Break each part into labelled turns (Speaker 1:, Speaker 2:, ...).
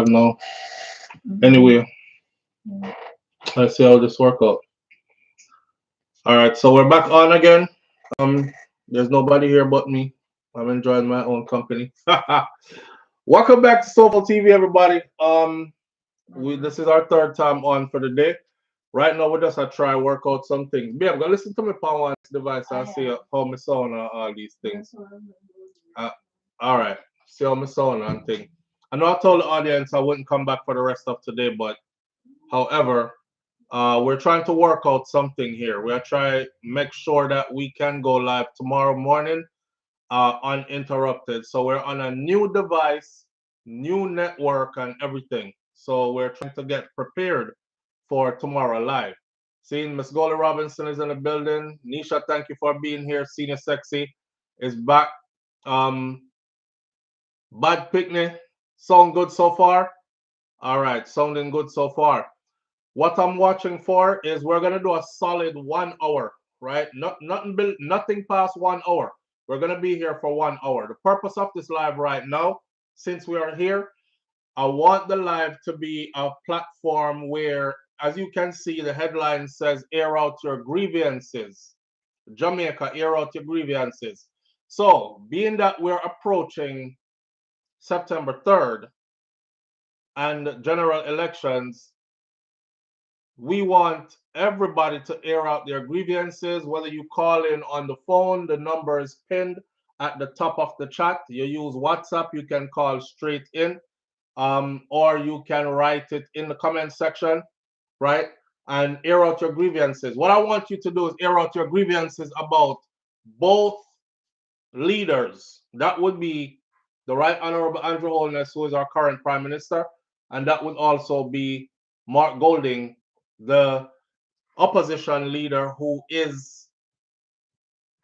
Speaker 1: now. Anyway, let's see how this work out. All right, so we're back on again. There's nobody here but me. I'm enjoying my own company. Welcome back to SouFLoTV, everybody. This is our third time on for the day. Right now, we just try work out some things. I'm gonna listen to me on one device and see how my sound and all these things. All right, see how my sound and thing. I know I told the audience I wouldn't come back for the rest of today, but however, we're trying to work out something here. We're trying to make sure that we can go live tomorrow morning uninterrupted. So we're on a new device, new network, and everything. So we're trying to get prepared for tomorrow live. Seeing Miss Golly Robinson is in the building. Nisha, thank you for being here. Senior Sexy is back. Bad Picnic, sound good so far? All right, sounding good so far. What I'm watching for is we're gonna do a solid 1 hour, right? Nothing past 1 hour. We're gonna be here for 1 hour. The purpose of this live right now, since we are here, I want the live to be a platform where, as you can see, the headline says air out your grievances. Jamaica, air out your grievances. So being that we're approaching September 3rd and general elections, we want everybody to air out their grievances, whether you call in on the phone, the number is pinned at the top of the chat. You use WhatsApp, you can call straight in, or you can write it in the comment section, right? And air out your grievances. What I want you to do is air out your grievances about both leaders. That would be the Right Honorable Andrew Holness, who is our current Prime Minister, and that would also be Mark Golding, the opposition leader who is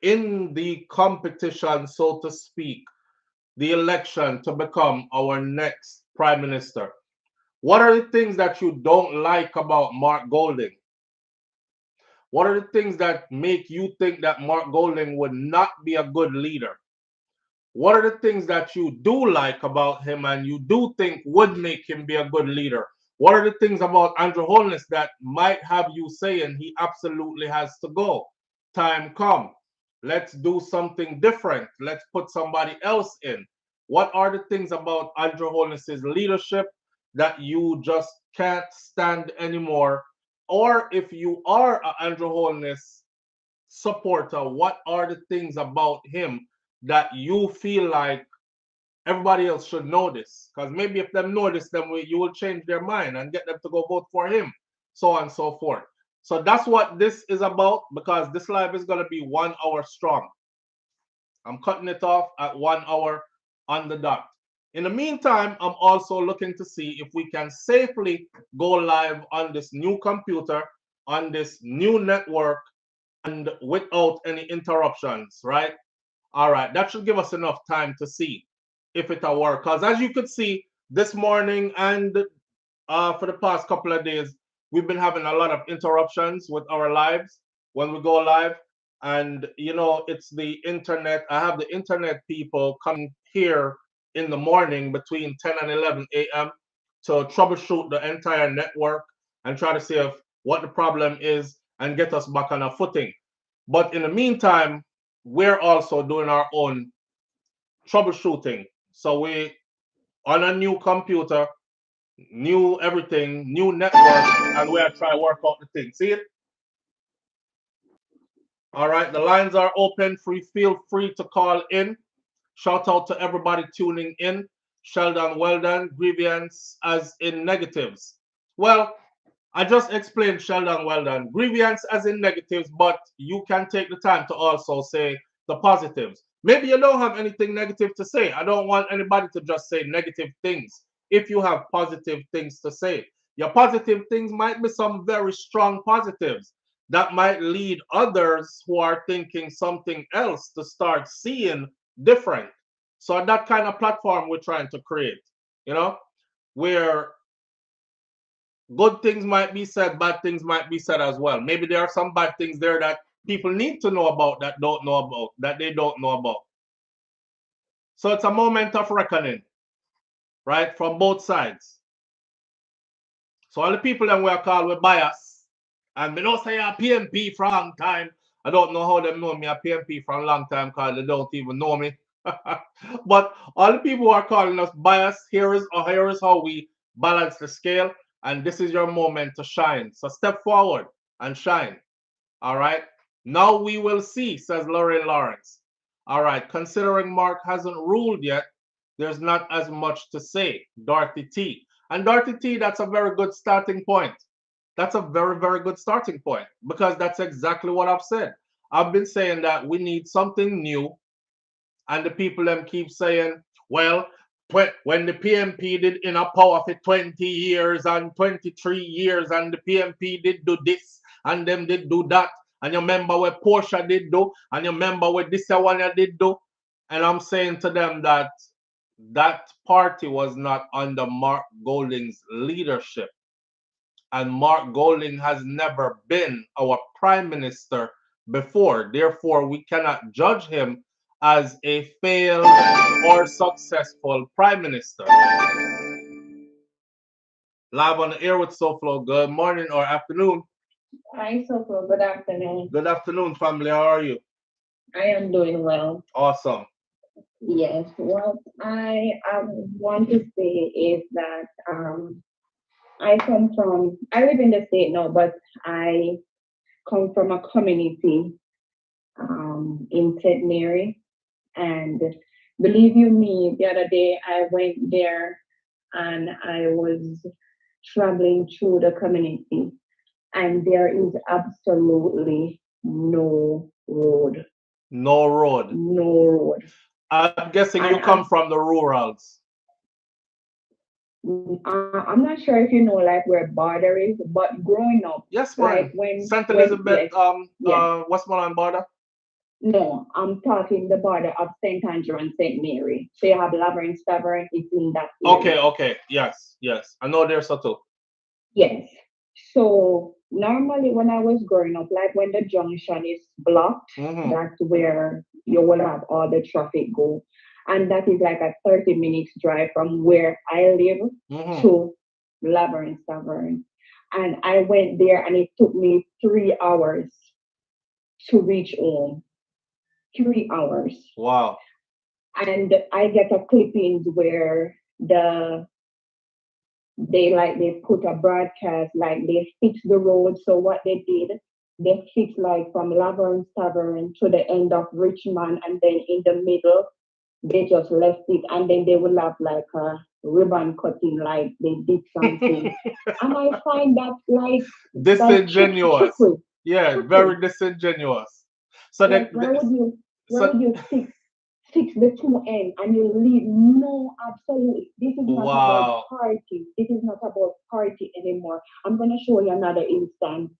Speaker 1: in the competition, so to speak, the election to become our next Prime Minister. What are the things that you don't like about Mark Golding? What are the things that make you think that Mark Golding would not be a good leader? What are the things that you do like about him and you do think would make him be a good leader? What are the things about Andrew Holness that might have you saying he absolutely has to go? Time come. Let's do something different. Let's put somebody else in. What are the things about Andrew Holness's leadership that you just can't stand anymore? Or if you are an Andrew Holness supporter, what are the things about him that you feel like everybody else should know this? Because maybe if them know this, then you will change their mind and get them to go vote for him, so on and so forth. So that's what this is about, because this live is going to be 1 hour strong. I'm cutting it off at 1 hour on the dot. In the meantime, I'm also looking to see if we can safely go live on this new computer, on this new network, and without any interruptions, right? All right, that should give us enough time to see if it'll work. Because as you could see this morning and for the past couple of days, we've been having a lot of interruptions with our lives when we go live. And, you know, it's the internet. I have the internet people coming here in the morning between 10 and 11 a.m. to troubleshoot the entire network and try to see if what the problem is and get us back on our footing. But in the meantime, we're also doing our own troubleshooting. So we on a new computer, new everything, new network, and we are trying to work out the thing. See it? All right, the lines are open. Feel free to call in. Shout out to everybody tuning in. Sheldon, well done. Grievance as in negatives. Well, I just explained Sheldon, well done. Grievance as in negatives, but you can take the time to also say the positives. Maybe you don't have anything negative to say. I don't want anybody to just say negative things. If you have positive things to say, your positive things might be some very strong positives that might lead others who are thinking something else to start seeing different. So that kind of platform we're trying to create, you know, where good things might be said, bad things might be said as well. Maybe there are some bad things there that people need to know about that don't know about, that they don't know about. So it's a moment of reckoning, right, from both sides. So all the people that we are called with bias, and me don't say I'm PNP for a long time. I don't know how them know me a PNP for a long time because they don't even know me. But all the people who are calling us bias, here is how we balance the scale, and this is your moment to shine. So step forward and shine. All right. Now we will see, says Lorraine Lawrence. All right. Considering Mark hasn't ruled yet, there's not as much to say. Dorothy T. And Dorothy T, that's a very good starting point. That's a very, very good starting point because that's exactly what I've said. I've been saying that we need something new, and the people them keep saying, well, when the PMP did in a power for 20 years and 23 years, and the PMP did do this, and them did do that, and you remember what Portia did do, and you remember what this one did do, and I'm saying to them that that party was not under Mark Golding's leadership, and Mark Golding has never been our prime minister before. Therefore, we cannot judge him as a failed or successful prime minister. Live on the air with SouFLo. Good morning or afternoon.
Speaker 2: Hi, SouFLo. Good afternoon.
Speaker 1: Good afternoon, family. How are you?
Speaker 2: I am doing well.
Speaker 1: Awesome.
Speaker 2: Yes. What I want to say is that I live in the state now, but I come from a community in St. Mary. And believe you me, the other day I went there and I was traveling through the community, and there is absolutely no road.
Speaker 1: No road.
Speaker 2: No road.
Speaker 1: I'm guessing you
Speaker 2: And
Speaker 1: come from the rurals.
Speaker 2: I'm not sure if you know like where border is, but growing up,
Speaker 1: Yes,
Speaker 2: like
Speaker 1: man. St. Elizabeth,
Speaker 2: yes, yes.
Speaker 1: Westmoreland border.
Speaker 2: No, I'm talking the border of St. Andrew and St. Mary. So you have Laverne, Stavern, it's in that
Speaker 1: Okay,
Speaker 2: area.
Speaker 1: okay. Yes, yes. I know there's a too.
Speaker 2: Yes. So normally when I was growing up, like when the junction is blocked,
Speaker 1: Mm-hmm.
Speaker 2: that's where you will have all the traffic go. And that is like a 30 minutes drive from where I live
Speaker 1: Mm-hmm.
Speaker 2: to Laverne Tavern. And I went there and it took me 3 hours to reach home. 3 hours.
Speaker 1: Wow.
Speaker 2: And I get a clippings where they put a broadcast, like they fix the road. So what they did, they fixed like from Laverne Tavern to the end of Richmond, and then in the middle they just left it, and then they will have like a ribbon cutting, like they did something. And I find that like
Speaker 1: Disingenuous.
Speaker 2: tricky,
Speaker 1: Yeah,
Speaker 2: tricky.
Speaker 1: very disingenuous. So
Speaker 2: Like why
Speaker 1: so
Speaker 2: would you fix the two end and you leave? No, absolutely. This is not about
Speaker 1: wow.
Speaker 2: party. This is not about party anymore. I'm gonna show you another instance.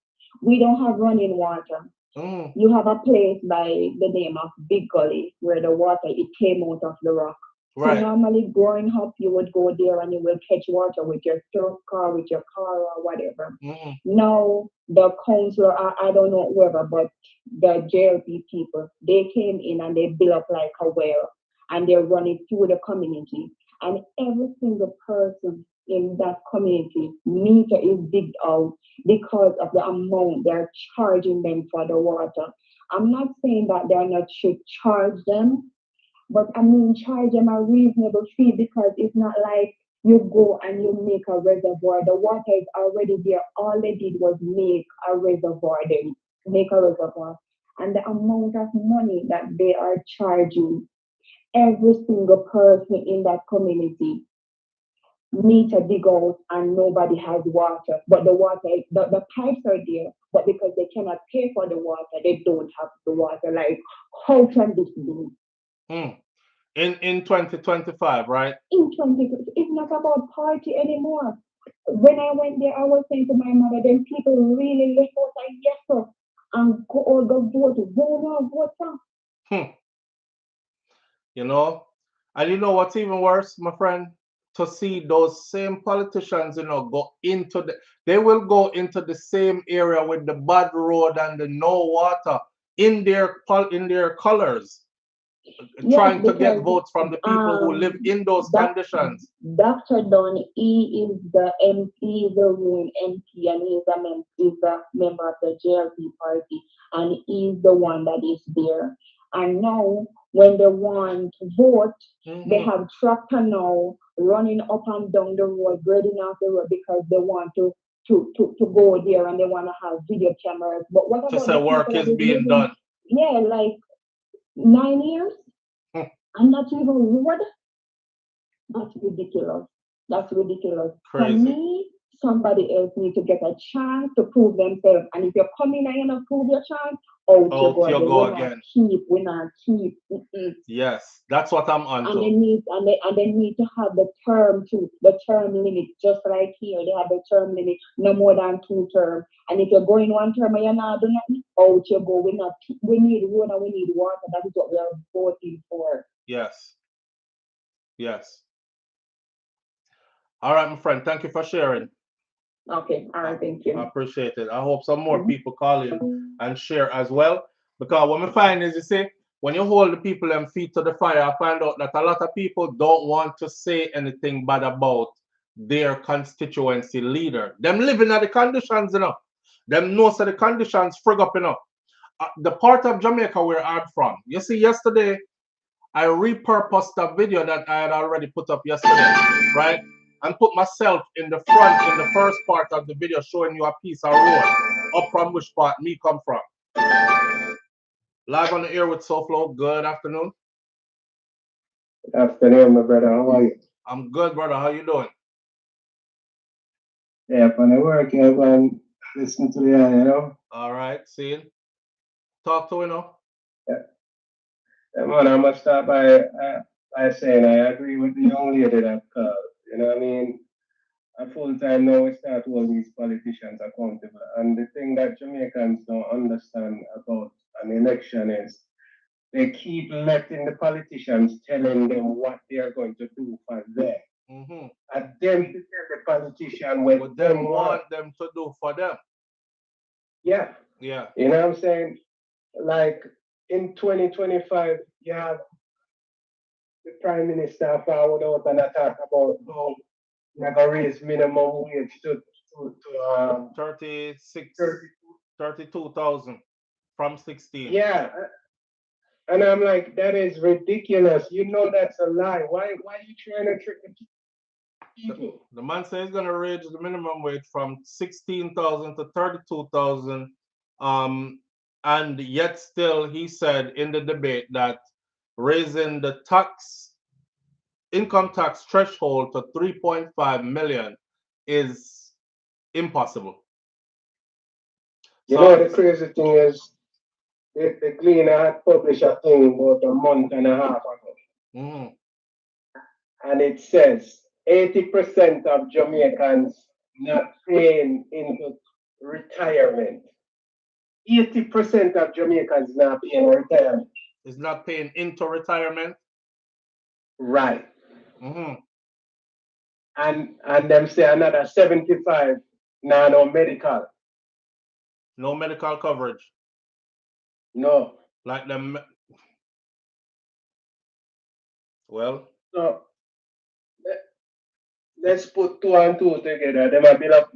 Speaker 2: We don't have running water.
Speaker 1: Mm,
Speaker 2: You have a place by the name of Big Gully where the water it came out of the rock. So
Speaker 1: right.
Speaker 2: normally growing up you would go there and you will catch water with your truck car, with your car or whatever.
Speaker 1: Mm,
Speaker 2: Now the councillor, I don't know whoever, but the JLP people, they came in and they built up like a well and they run it through the community. And every single person in that community meter is digged out because of the amount they're charging them for the water. I'm not saying that they're not should charge them, but I mean charge them a reasonable fee because it's not like you go and you make a reservoir. The water is already there. All they did was make a reservoir. They make a reservoir. And the amount of money that they are charging every single person in that community need to dig out and nobody has water. But the pipes are there, but because they cannot pay for the water, they don't have the water. Like, how can this be?
Speaker 1: mm. In 2025, right?
Speaker 2: In 20, it's not about party anymore. When I went there, I was saying to my mother, then people really left out a yes sir, and go all the vote, vote, vote.
Speaker 1: Hmm. You know, and you know what's even worse, my friend? To see those same politicians, go into they will go into the same area with the bad road and the no water in their colors.
Speaker 2: Yes,
Speaker 1: trying to get
Speaker 2: because
Speaker 1: votes from the people who live in those
Speaker 2: Doc,
Speaker 1: conditions.
Speaker 2: Dr. Dunn, he is the MP, the ruling MP, and he's a member of the JLP Party, and he's the one that is there. And now, when they want to vote, they
Speaker 1: Hmm.
Speaker 2: have tractor now running up and down the road, grading off the road because they want to go there and they want to have video cameras. But what
Speaker 1: To
Speaker 2: about
Speaker 1: say
Speaker 2: the people
Speaker 1: work
Speaker 2: that
Speaker 1: is
Speaker 2: is
Speaker 1: being
Speaker 2: living,
Speaker 1: done.
Speaker 2: yeah, like 9 years and not even road? That's ridiculous. That's ridiculous. For
Speaker 1: Crazy.
Speaker 2: me, somebody else need to get a chance to prove themselves. And if you're coming and you not prove your chance, out you
Speaker 1: Out
Speaker 2: go
Speaker 1: you
Speaker 2: again.
Speaker 1: go again.
Speaker 2: We not keep. Mm-mm.
Speaker 1: Yes, that's what I'm
Speaker 2: And
Speaker 1: onto.
Speaker 2: they need to have the term too, the term limit, just like here. They have the term limit, no more than 2 terms. And if you're going 1 term and you're not doing nothing, out you go. We need road and we need water. That is what we are voting for.
Speaker 1: Yes, yes. All right, my friend. Thank you for sharing.
Speaker 2: Okay, all
Speaker 1: I,
Speaker 2: right, thank
Speaker 1: I
Speaker 2: you.
Speaker 1: appreciate it. I hope some more
Speaker 2: Mhm.
Speaker 1: people call in and share as well. Because what I find is, you see, when you hold the people them feet to the fire, I find out that a lot of people don't want to say anything bad about their constituency leader. Them living at the conditions, Them knows that the conditions frig up, The part of Jamaica where I'm from. You see, yesterday I repurposed a video that I had already put up yesterday, right? And put myself in the front in the first part of the video showing you a piece of road up from which part me come from. Live on the air with SouFLo. Good afternoon.
Speaker 3: Afternoon, my brother. How are you?
Speaker 1: I'm good, brother. How you doing?
Speaker 3: Yeah, from the work, I go and listen to the.
Speaker 1: All right, seeing. Talk to
Speaker 3: Yeah, yeah, man, I must start by saying I agree with the young lady that called. You know what I mean? A full time now we start holding these politicians accountable. And the thing that Jamaicans don't understand about an election is they keep letting the politicians telling them what they are going to do for them.
Speaker 1: Mm-hmm.
Speaker 3: And them to tell the politician what
Speaker 1: What
Speaker 3: them
Speaker 1: them
Speaker 3: want.
Speaker 1: want them to do for them.
Speaker 3: Yeah.
Speaker 1: Yeah.
Speaker 3: You know what I'm saying? Like in 2025, you have the Prime Minister forward out and attack about how you're going to raise minimum wage to
Speaker 1: 36,
Speaker 3: 30.
Speaker 1: 32,000 from 16.
Speaker 3: Yeah. And I'm like, that is ridiculous. You know that's a lie. Why are you trying to trick the people?
Speaker 1: The man says he's gonna raise the minimum wage from 16,000 to 32,000. And yet still he said in the debate that raising the income tax threshold to 3.5 million is impossible.
Speaker 3: You know,
Speaker 1: So
Speaker 3: the crazy thing is, the Gleaner had published a thing about a month and a half ago.
Speaker 1: mhm,
Speaker 3: And it says 80% of Jamaicans not paying into retirement. 80% of Jamaicans not paying retirement.
Speaker 1: is not paying into retirement.
Speaker 3: Right.
Speaker 1: Mhm.
Speaker 3: And them say another 75 now no medical.
Speaker 1: No medical coverage.
Speaker 3: No.
Speaker 1: Like them. Well,
Speaker 3: So let's put two and two together. They might build up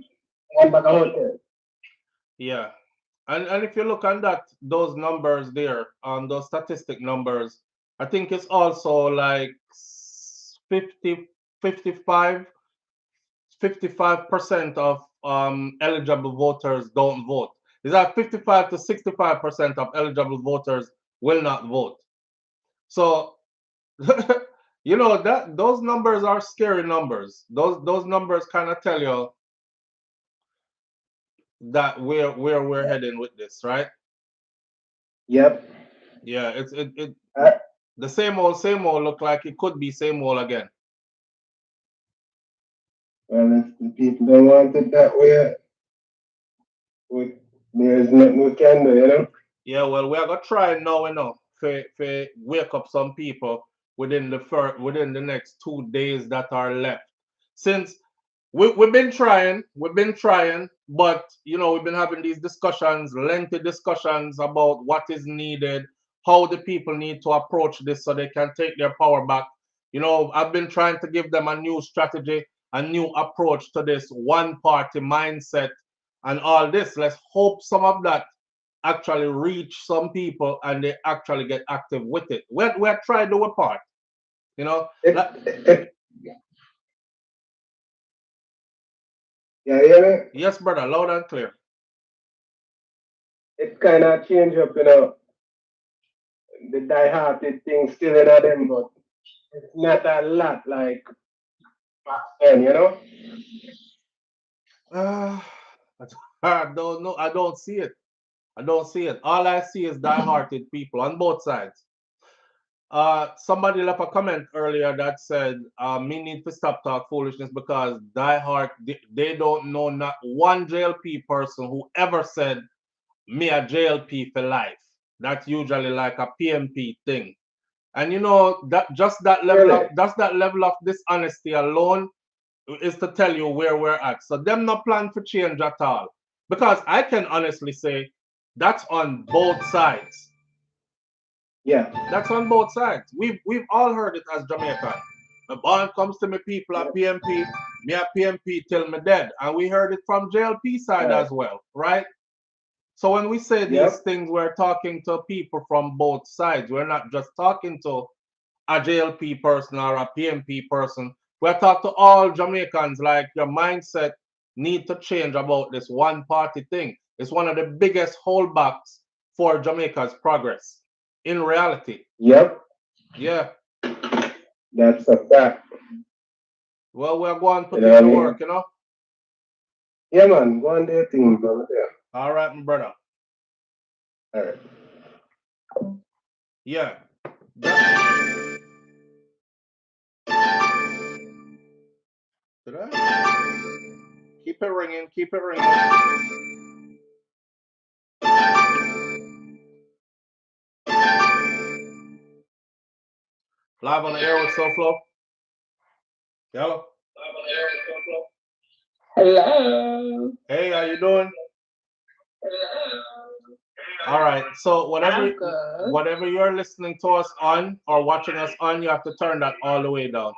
Speaker 3: one bag of hotel.
Speaker 1: yeah. And if you look on those numbers there, on those statistic numbers, I think it's also like 50, 55, 55% of eligible voters don't vote. Is that 55 to 65% of eligible voters will not vote? So that those numbers are scary numbers. Those numbers kind of tell you that where we're heading with this, right?
Speaker 3: Yep.
Speaker 1: Yeah, it
Speaker 3: Uh,
Speaker 1: the same old look like it could be same old again.
Speaker 3: well, if the people don't want it that way, there's nothing we can do.
Speaker 1: Yeah, well, we are gonna try now, for wake up some people within the next 2 days that are left. Since we've been trying, but we've been having these discussions, lengthy discussions about what is needed how the people need to approach this so they can take their power back. You know, I've been trying to give them a new strategy, a new approach to this one party mindset and all this. Let's hope some of that actually reach some people and they actually get active with it. We're trying to do a part, you know.
Speaker 3: Yeah, yeah.
Speaker 1: Yes, brother, loud and clear.
Speaker 3: It kind of change up, you know, the die-hearted thing still in them, but it's not a lot like back then, you know.
Speaker 1: I don't know. I don't see it. I don't see it. All I see is die-hearted people on both sides. Somebody left a comment earlier that said, me need to stop talk foolishness because die-hard, they don't know not one JLP person who ever said me a JLP for life. That's usually like a PNP thing. And you know, that just that level
Speaker 3: Really?
Speaker 1: of just that level of dishonesty alone is to tell you where we're at. So them not plan for change at all. Because I can honestly say that's on both sides.
Speaker 3: Yeah.
Speaker 1: That's on both sides. We've all heard it as Jamaican. The bond comes to me people at PMP, me at PMP till me dead. And we heard it from JLP side
Speaker 3: Right.
Speaker 1: as well, right? So when we say these
Speaker 3: Yep.
Speaker 1: things, we're talking to people from both sides. We're not just talking to a JLP person or a PMP person. We're talking to all Jamaicans. Like your mindset need to change about this one party thing. It's one of the biggest holdbacks for Jamaica's progress. In reality.
Speaker 3: Yep.
Speaker 1: Yeah.
Speaker 3: That's a fact.
Speaker 1: Well, we're going to put
Speaker 3: You
Speaker 1: in
Speaker 3: know what I
Speaker 1: the
Speaker 3: mean?
Speaker 1: work, you know?
Speaker 3: Yeah, man. Go on there, thing, brother.
Speaker 1: All right, my brother.
Speaker 3: All right.
Speaker 1: Yeah. Did I? Keep it ringing, keep it ringing. Live on the air with SouFlo. Hello.
Speaker 2: Hello.
Speaker 1: Hey, how you doing? All right. So whatever you're listening to us on or watching us on, you have to turn that all the way down.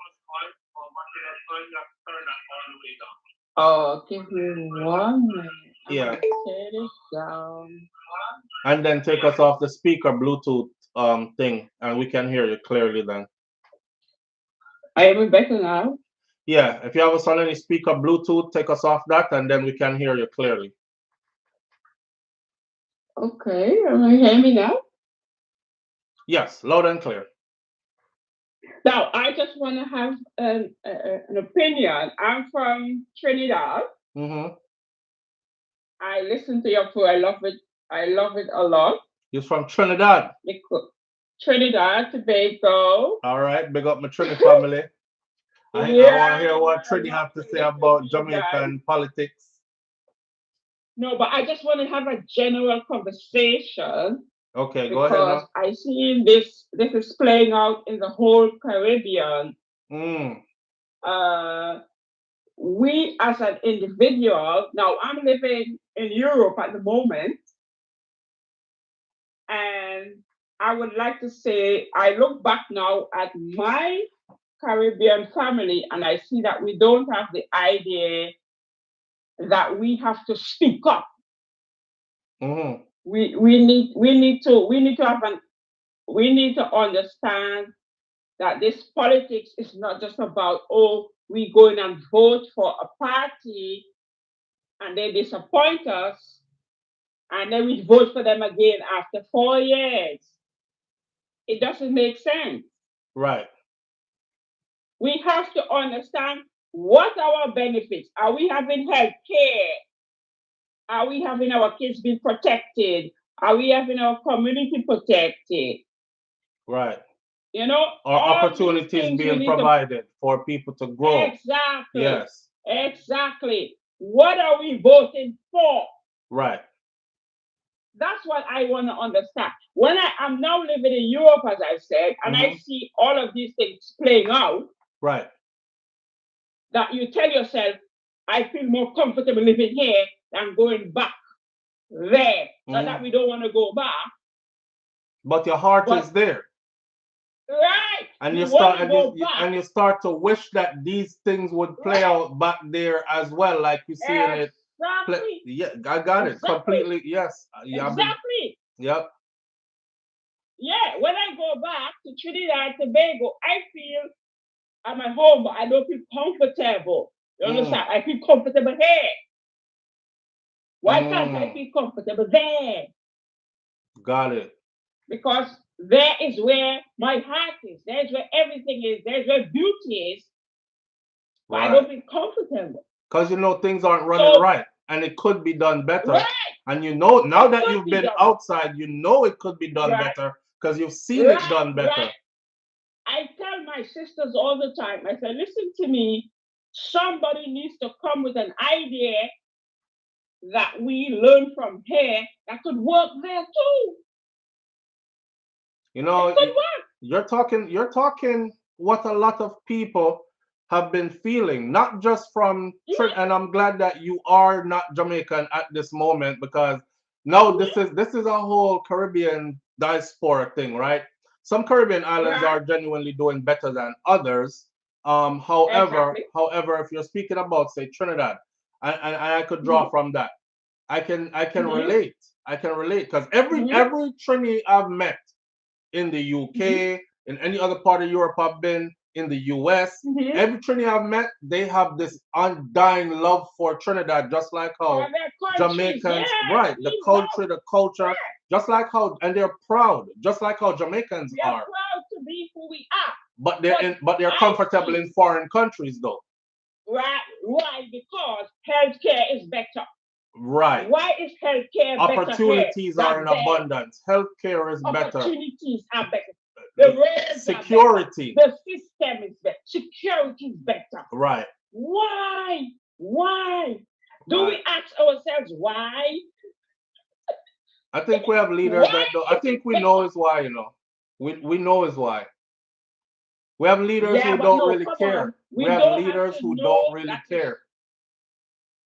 Speaker 2: Oh, give me 1 minute.
Speaker 1: Yeah.
Speaker 2: Turn it down.
Speaker 1: And then take us off the speaker Bluetooth thing, and we can hear you clearly then.
Speaker 2: Are you better now?
Speaker 1: Yeah. If you have us on any speaker Bluetooth, take us off that, and then we can hear you clearly.
Speaker 2: Okay. Are you hearing me now?
Speaker 1: Yes, loud and clear.
Speaker 2: Now, I just want to have an opinion. I'm from Trinidad.
Speaker 1: Mm-hmm.
Speaker 2: I listen to your program. I love it a lot.
Speaker 1: You're from Trinidad.
Speaker 2: Trinidad, Tobago.
Speaker 1: All right, big up my Trini family. I want to hear what Trini have to say about Jamaican politics.
Speaker 2: No, but I just want to have a general conversation.
Speaker 1: Okay, go ahead now.
Speaker 2: I see this is playing out in the whole Caribbean. We as an individual, now I'm living in Europe at the moment, and I would like to say I look back now at my Caribbean family and I see that we don't have the idea that we have to speak up.
Speaker 1: Mm-hmm.
Speaker 2: We need to understand that this politics is not just about, oh, we go in and vote for a party and they disappoint us and then we vote for them again after 4 years. It doesn't make sense.
Speaker 1: Right.
Speaker 2: We have to understand what our benefits. Are we having health care? Are we having our kids being protected? Are we having our community protected?
Speaker 1: Right.
Speaker 2: You know,
Speaker 1: or opportunities being provided for people to grow.
Speaker 2: Exactly.
Speaker 1: Yes.
Speaker 2: Exactly. What are we voting for?
Speaker 1: Right.
Speaker 2: That's what I want to understand. When I'm now living in Europe, as I said, and I see all of these things playing out,
Speaker 1: right,
Speaker 2: that you tell yourself, I feel more comfortable living here than going back there. Not that we don't want to go back,
Speaker 1: But your heart
Speaker 4: But
Speaker 1: is there.
Speaker 4: right,
Speaker 1: And
Speaker 4: we
Speaker 1: you
Speaker 4: want
Speaker 1: start
Speaker 4: to go back.
Speaker 1: and you start to wish that these things would play
Speaker 4: Right.
Speaker 1: out back there as well, like you see in it.
Speaker 4: Exactly.
Speaker 1: Yeah, I got it
Speaker 4: Exactly.
Speaker 1: completely. Yes, yeah,
Speaker 4: Exactly.
Speaker 1: yep.
Speaker 4: Yeah. When I go back to Trinidad and Tobago, I feel I'm at home, but I don't feel comfortable. You understand? I feel comfortable here. Why can't I feel comfortable there?
Speaker 1: Got it.
Speaker 4: Because there is where my heart is. There's where everything is. There's where beauty is. But I don't feel comfortable.
Speaker 1: Because you know things aren't running right, and it could be done better.
Speaker 4: Right.
Speaker 1: And you know now
Speaker 4: It
Speaker 1: that
Speaker 4: could
Speaker 1: you've
Speaker 4: be
Speaker 1: been
Speaker 4: done.
Speaker 1: outside, you know it could be done
Speaker 4: Right.
Speaker 1: better because you've seen it done better.
Speaker 4: Right. I tell my sisters all the time, I say, listen to me, somebody needs to come with an idea that we learn from here that could work there too.
Speaker 1: You know,
Speaker 4: It could work.
Speaker 1: you're talking what a lot of people have been feeling, not just from and I'm glad that you are not Jamaican at this moment, because now this is a whole Caribbean diaspora thing, right? Some Caribbean islands are genuinely doing better than others. However, if you're speaking about say Trinidad, and I could draw from that, I can relate. I can relate because every Trini I've met in the UK, in any other part of Europe I've been, in the US, every Trini I've met, they have this undying love for Trinidad, just like how Jamaicans, the culture, just like how, and they're proud, just like how Jamaicans are.
Speaker 4: Proud to be who we are.
Speaker 1: But they're comfortable in foreign countries though.
Speaker 4: Right. Why? Because healthcare is better.
Speaker 1: Right.
Speaker 4: Why is healthcare better?
Speaker 1: Opportunities are in abundance. Healthcare is better.
Speaker 4: Opportunities are better. The rails
Speaker 1: security.
Speaker 4: Are better. The system is better. Security is better.
Speaker 1: Right.
Speaker 4: Why? Why? Do we ask ourselves why?
Speaker 1: I think we have leaders that don't. I think we know is why, you know. We know is why. We have leaders who don't really care. We have leaders who don't really care.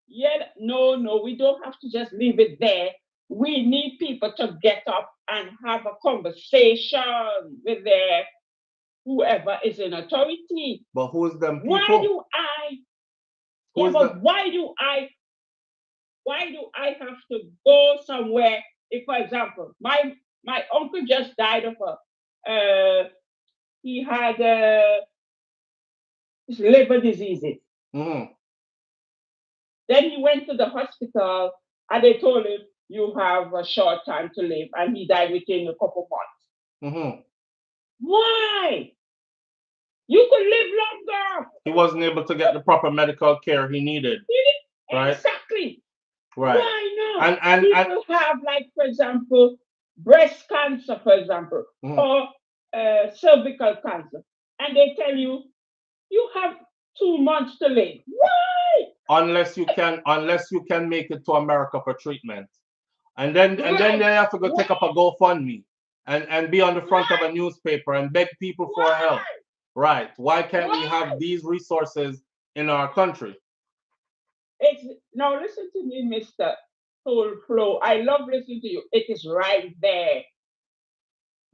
Speaker 4: Yeah, no, we don't have to just leave it there. We need people to get up and have a conversation with their whoever is in authority.
Speaker 1: But who's them people?
Speaker 4: Why do I have to go somewhere? If, for example, my uncle just died of he had liver diseases. Then he went to the hospital and they told him, you have a short time to live. And he died within a couple months. Why? You could live longer.
Speaker 1: He wasn't able to get the proper medical care he needed. Right?
Speaker 4: Exactly.
Speaker 1: Right.
Speaker 4: Why not? And people have, like, for example, breast cancer, for example, or cervical cancer. And they tell you, you have 2 months to live. Why?
Speaker 1: Unless you can make it to America for treatment. And then they have to go take up a GoFundMe and be on the front of a newspaper and beg people for help. Right. Why can't we have these resources in our country?
Speaker 4: Now listen to me, Mr. SouFlo. I love listening to you. It is right there.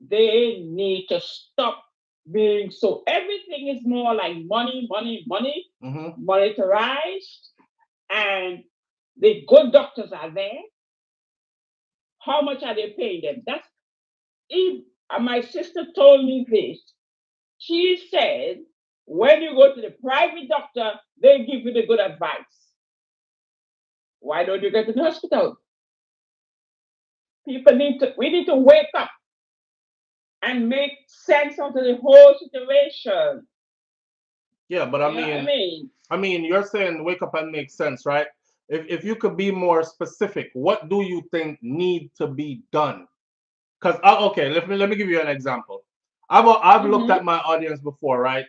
Speaker 4: They need to stop being so. Everything is more like money, monetarized, and the good doctors are there. How much are they paying them? My sister told me this. She said, when you go to the private doctor, they give you the good advice. Why don't you go to the hospital? We need to wake up and make sense of the whole situation.
Speaker 1: Yeah, but I mean, you're saying wake up and make sense, right? If you could be more specific, what do you think need to be done? Because okay, let me give you an example. I've looked at my audience before, right?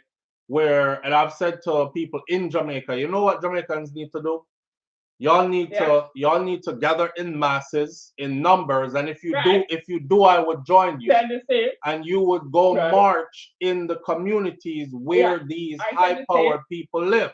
Speaker 1: And I've said to people in Jamaica, you know what Jamaicans need to do? Y'all need to gather in masses, in numbers, and if you do, I would join you. And you would go march in the communities where these high-powered people live.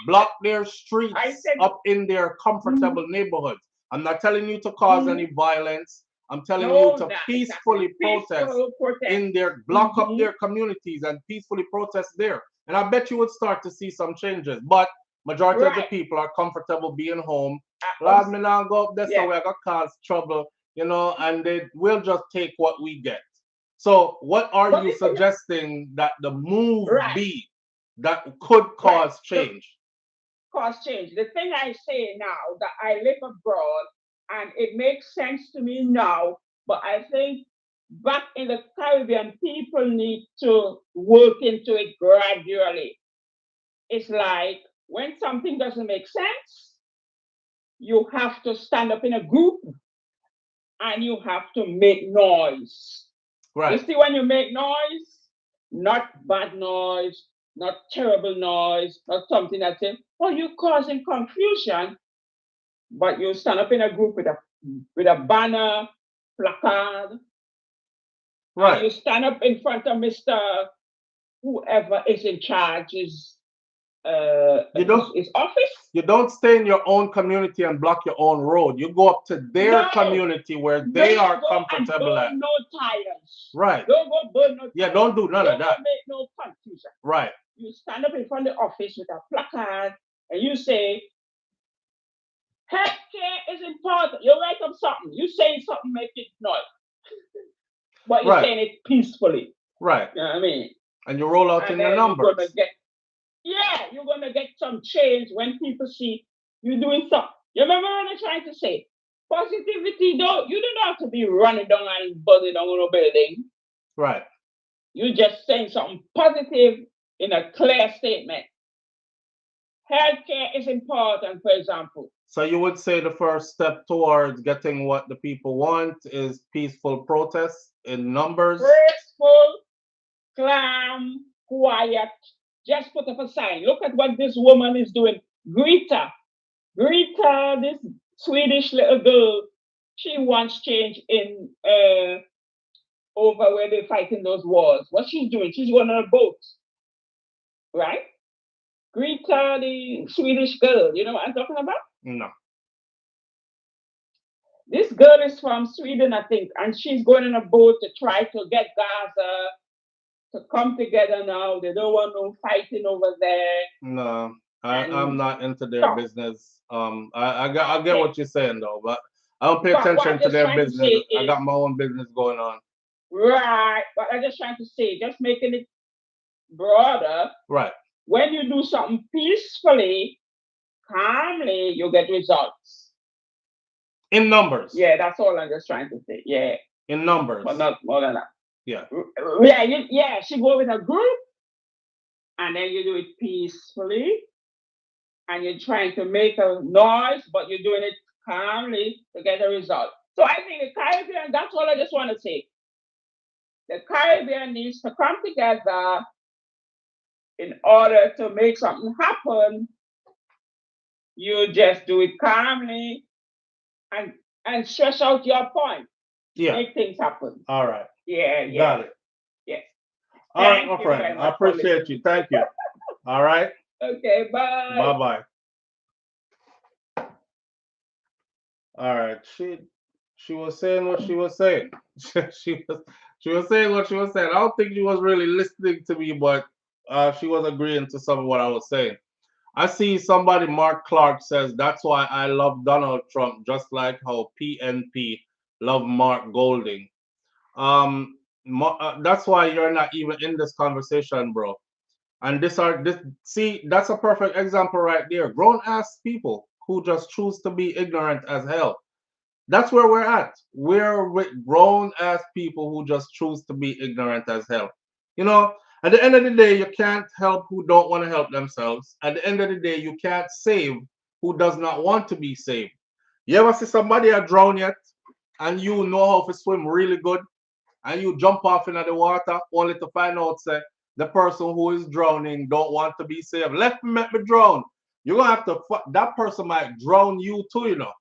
Speaker 1: Block their streets up in their comfortable neighborhoods. I'm not telling you to cause any violence. I'm telling
Speaker 4: No,
Speaker 1: you to
Speaker 4: that
Speaker 1: peacefully protest
Speaker 4: peaceful protest.
Speaker 1: in their, block up
Speaker 4: Mhm.
Speaker 1: their communities and peacefully protest there. And I bet you would start to see some changes. But majority of the
Speaker 4: Right.
Speaker 1: people are comfortable being home.
Speaker 4: Uh,
Speaker 1: Lord, me now go up there,
Speaker 4: yeah.
Speaker 1: so we got cause trouble, you know, and they will just take what we get. So what are
Speaker 4: But
Speaker 1: you
Speaker 4: the thing-
Speaker 1: suggesting that the move
Speaker 4: Right.
Speaker 1: be that could cause change?
Speaker 4: Cause change. The thing I say now that I live abroad and it makes sense to me now, but I think back in the Caribbean, people need to work into it gradually. It's like when something doesn't make sense, you have to stand up in a group and you have to make noise. You
Speaker 1: Right.
Speaker 4: see, when you make noise, not bad noise, not terrible noise, not something that's saying, oh, you're causing confusion, but you stand up in a group with a banner, placard, and
Speaker 1: Right.
Speaker 4: you stand up in front of Mr. whoever is in charge,
Speaker 1: You don't
Speaker 4: his office.
Speaker 1: you don't stay in your own community and block your own road. You go up to their
Speaker 4: No.
Speaker 1: community where they
Speaker 4: Don't
Speaker 1: are
Speaker 4: go
Speaker 1: comfortable
Speaker 4: and
Speaker 1: at.
Speaker 4: burn no tires.
Speaker 1: Right.
Speaker 4: Don't go burn no
Speaker 1: Yeah,
Speaker 4: tires.
Speaker 1: don't do none
Speaker 4: Don't
Speaker 1: of
Speaker 4: go
Speaker 1: that.
Speaker 4: make no confusion.
Speaker 1: Right.
Speaker 4: You stand up in front of the office with a placard and you say, healthcare is important. You write up something. You saying something, make it noise. But you're
Speaker 1: Right.
Speaker 4: saying it peacefully.
Speaker 1: Right.
Speaker 4: You know what I mean?
Speaker 1: And you roll out
Speaker 4: And
Speaker 1: in your
Speaker 4: then
Speaker 1: numbers.
Speaker 4: you're gonna get some change when people see you doing something. You remember what I'm trying to say? Positivity, you don't have to be running down and buzzing down on a building.
Speaker 1: Right.
Speaker 4: You're just saying something positive in a clear statement. Healthcare is important, for example.
Speaker 1: So you would say the first step towards getting what the people want is peaceful protests in numbers?
Speaker 4: Graceful, calm, quiet. Just put up a sign. Look at what this woman is doing. Greet her, this Swedish little girl. She wants change in over where they're fighting those wars. What she's doing? She's going on a boat, right? Greet her, the Swedish girl. You know what I'm talking about?
Speaker 1: No.
Speaker 4: This girl is from Sweden, I think, and she's going on a boat to try to get Gaza to come together now. They don't want no fighting over there.
Speaker 1: No, I'm not into their
Speaker 4: No.
Speaker 1: business. I get what you're saying though, but I don't pay
Speaker 4: But what
Speaker 1: attention
Speaker 4: I'm
Speaker 1: to
Speaker 4: just
Speaker 1: their
Speaker 4: trying to
Speaker 1: business.
Speaker 4: say
Speaker 1: I
Speaker 4: is-
Speaker 1: got my own business going on.
Speaker 4: Right. But I'm just trying to say, just making it broader.
Speaker 1: Right.
Speaker 4: When you do something peacefully, calmly, you get results.
Speaker 1: In numbers.
Speaker 4: Yeah, that's all I'm just trying to say. Yeah.
Speaker 1: In numbers.
Speaker 4: But not more than that.
Speaker 1: Yeah.
Speaker 4: Yeah, she go with a group, and then you do it peacefully, and you're trying to make a noise, but you're doing it calmly to get a result. So I think the Caribbean, that's all I just want to say. The Caribbean needs to come together in order to make something happen. You just do it calmly and stretch out your point.
Speaker 1: Yeah.
Speaker 4: Make things happen.
Speaker 1: All right.
Speaker 4: Yeah.
Speaker 1: Got it.
Speaker 4: Yes.
Speaker 1: All right,
Speaker 4: Thank
Speaker 1: my
Speaker 4: you
Speaker 1: friend.
Speaker 4: very
Speaker 1: I
Speaker 4: much for
Speaker 1: appreciate you. Thank you. All right.
Speaker 4: Okay, bye.
Speaker 1: Bye bye. All right. She was saying what she was saying. she was saying what she was saying. I don't think she was really listening to me, but she was agreeing to some of what I was saying. I see somebody, Mark Clark, says that's why I love Donald Trump, just like how PNP love Mark Golding. That's why you're not even in this conversation, bro. And see, that's a perfect example right there. Grown ass people who just choose to be ignorant as hell. That's where we're at. We're with grown ass people who just choose to be ignorant as hell. You know, at the end of the day, you can't help who don't want to help themselves. At the end of the day, you can't save who does not want to be saved. You ever see somebody a drown yet, and you know how to swim really good, and you jump off into the water only to find out say the person who is drowning don't want to be saved. Let me drown. You're gonna have to that person might drown you too, you know.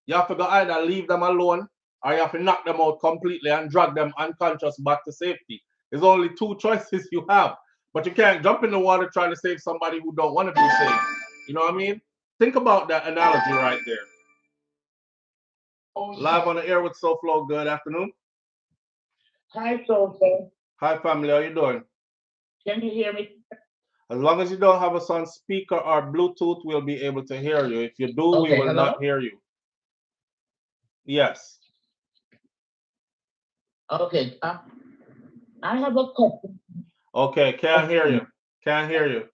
Speaker 1: You have to go either leave them alone or you have to knock them out completely and drag them unconscious back to safety. There's only two choices you have. But you can't jump in the water trying to save somebody who don't want to be saved. You know what I mean? Think about that analogy right there. Live on the air with SouFLo. Good afternoon.
Speaker 4: Hi, Sophie.
Speaker 1: Hi, family. How you doing?
Speaker 4: Can you hear me?
Speaker 1: As long as you don't have us on speaker or Bluetooth, we'll be able to hear you. If you do, we
Speaker 4: Okay,
Speaker 1: will
Speaker 4: hello?
Speaker 1: not hear you. Yes.
Speaker 4: Okay. I have a couple.
Speaker 1: Okay, can't hear you. Can't hear you.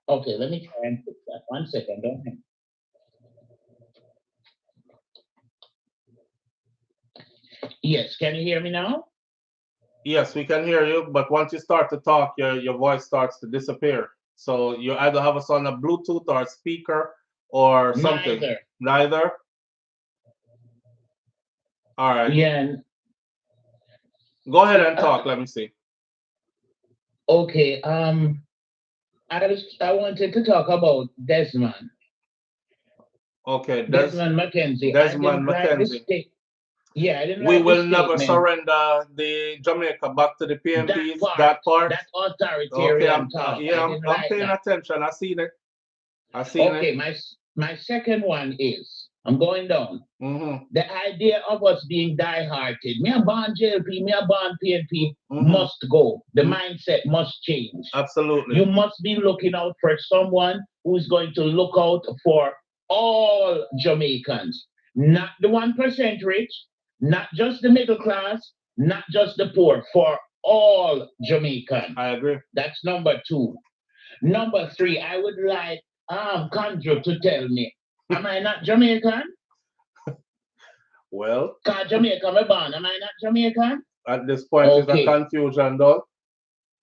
Speaker 4: Okay, let me try and fix that. 1 second. Don't hang. Yes, can you hear me now?
Speaker 1: Yes, we can hear you, but once you start to talk, your voice starts to disappear. So you either have us on a Bluetooth or a speaker or something.
Speaker 4: Neither.
Speaker 1: Neither? All right.
Speaker 4: Yeah.
Speaker 1: Go ahead and talk. Let me see.
Speaker 4: Okay. I wanted to talk about Desmond.
Speaker 1: Okay.
Speaker 4: Desmond McKenzie.
Speaker 1: Desmond
Speaker 4: I didn't
Speaker 1: McKenzie.
Speaker 4: like the yeah, I didn't
Speaker 1: We
Speaker 4: like
Speaker 1: will
Speaker 4: the
Speaker 1: never
Speaker 4: statement.
Speaker 1: surrender the Jamaica back to the PNPs.
Speaker 4: That part.
Speaker 1: That part.
Speaker 4: That authoritarian
Speaker 1: Okay,
Speaker 4: talk.
Speaker 1: yeah,
Speaker 4: I
Speaker 1: I'm
Speaker 4: didn't like
Speaker 1: paying
Speaker 4: that.
Speaker 1: attention. I seen it. I seen it.
Speaker 4: Okay, my second one is I'm going down.
Speaker 1: Mm-hmm.
Speaker 4: The idea of us being die-hearted, me a born JLP, me a born PNP,
Speaker 1: Mm-hmm.
Speaker 4: must go. The mindset must change.
Speaker 1: Absolutely.
Speaker 4: You must be looking out for someone who's going to look out for all Jamaicans, not the 1% rich, not just the middle class, not just the poor, for all Jamaicans.
Speaker 1: I agree.
Speaker 4: That's number 2. Number 3, I would like Conjure to tell me, am I not Jamaican?
Speaker 1: Well,
Speaker 4: Because Jamaica, me born. Am I not Jamaican?
Speaker 1: at this point, it's a confusion, though.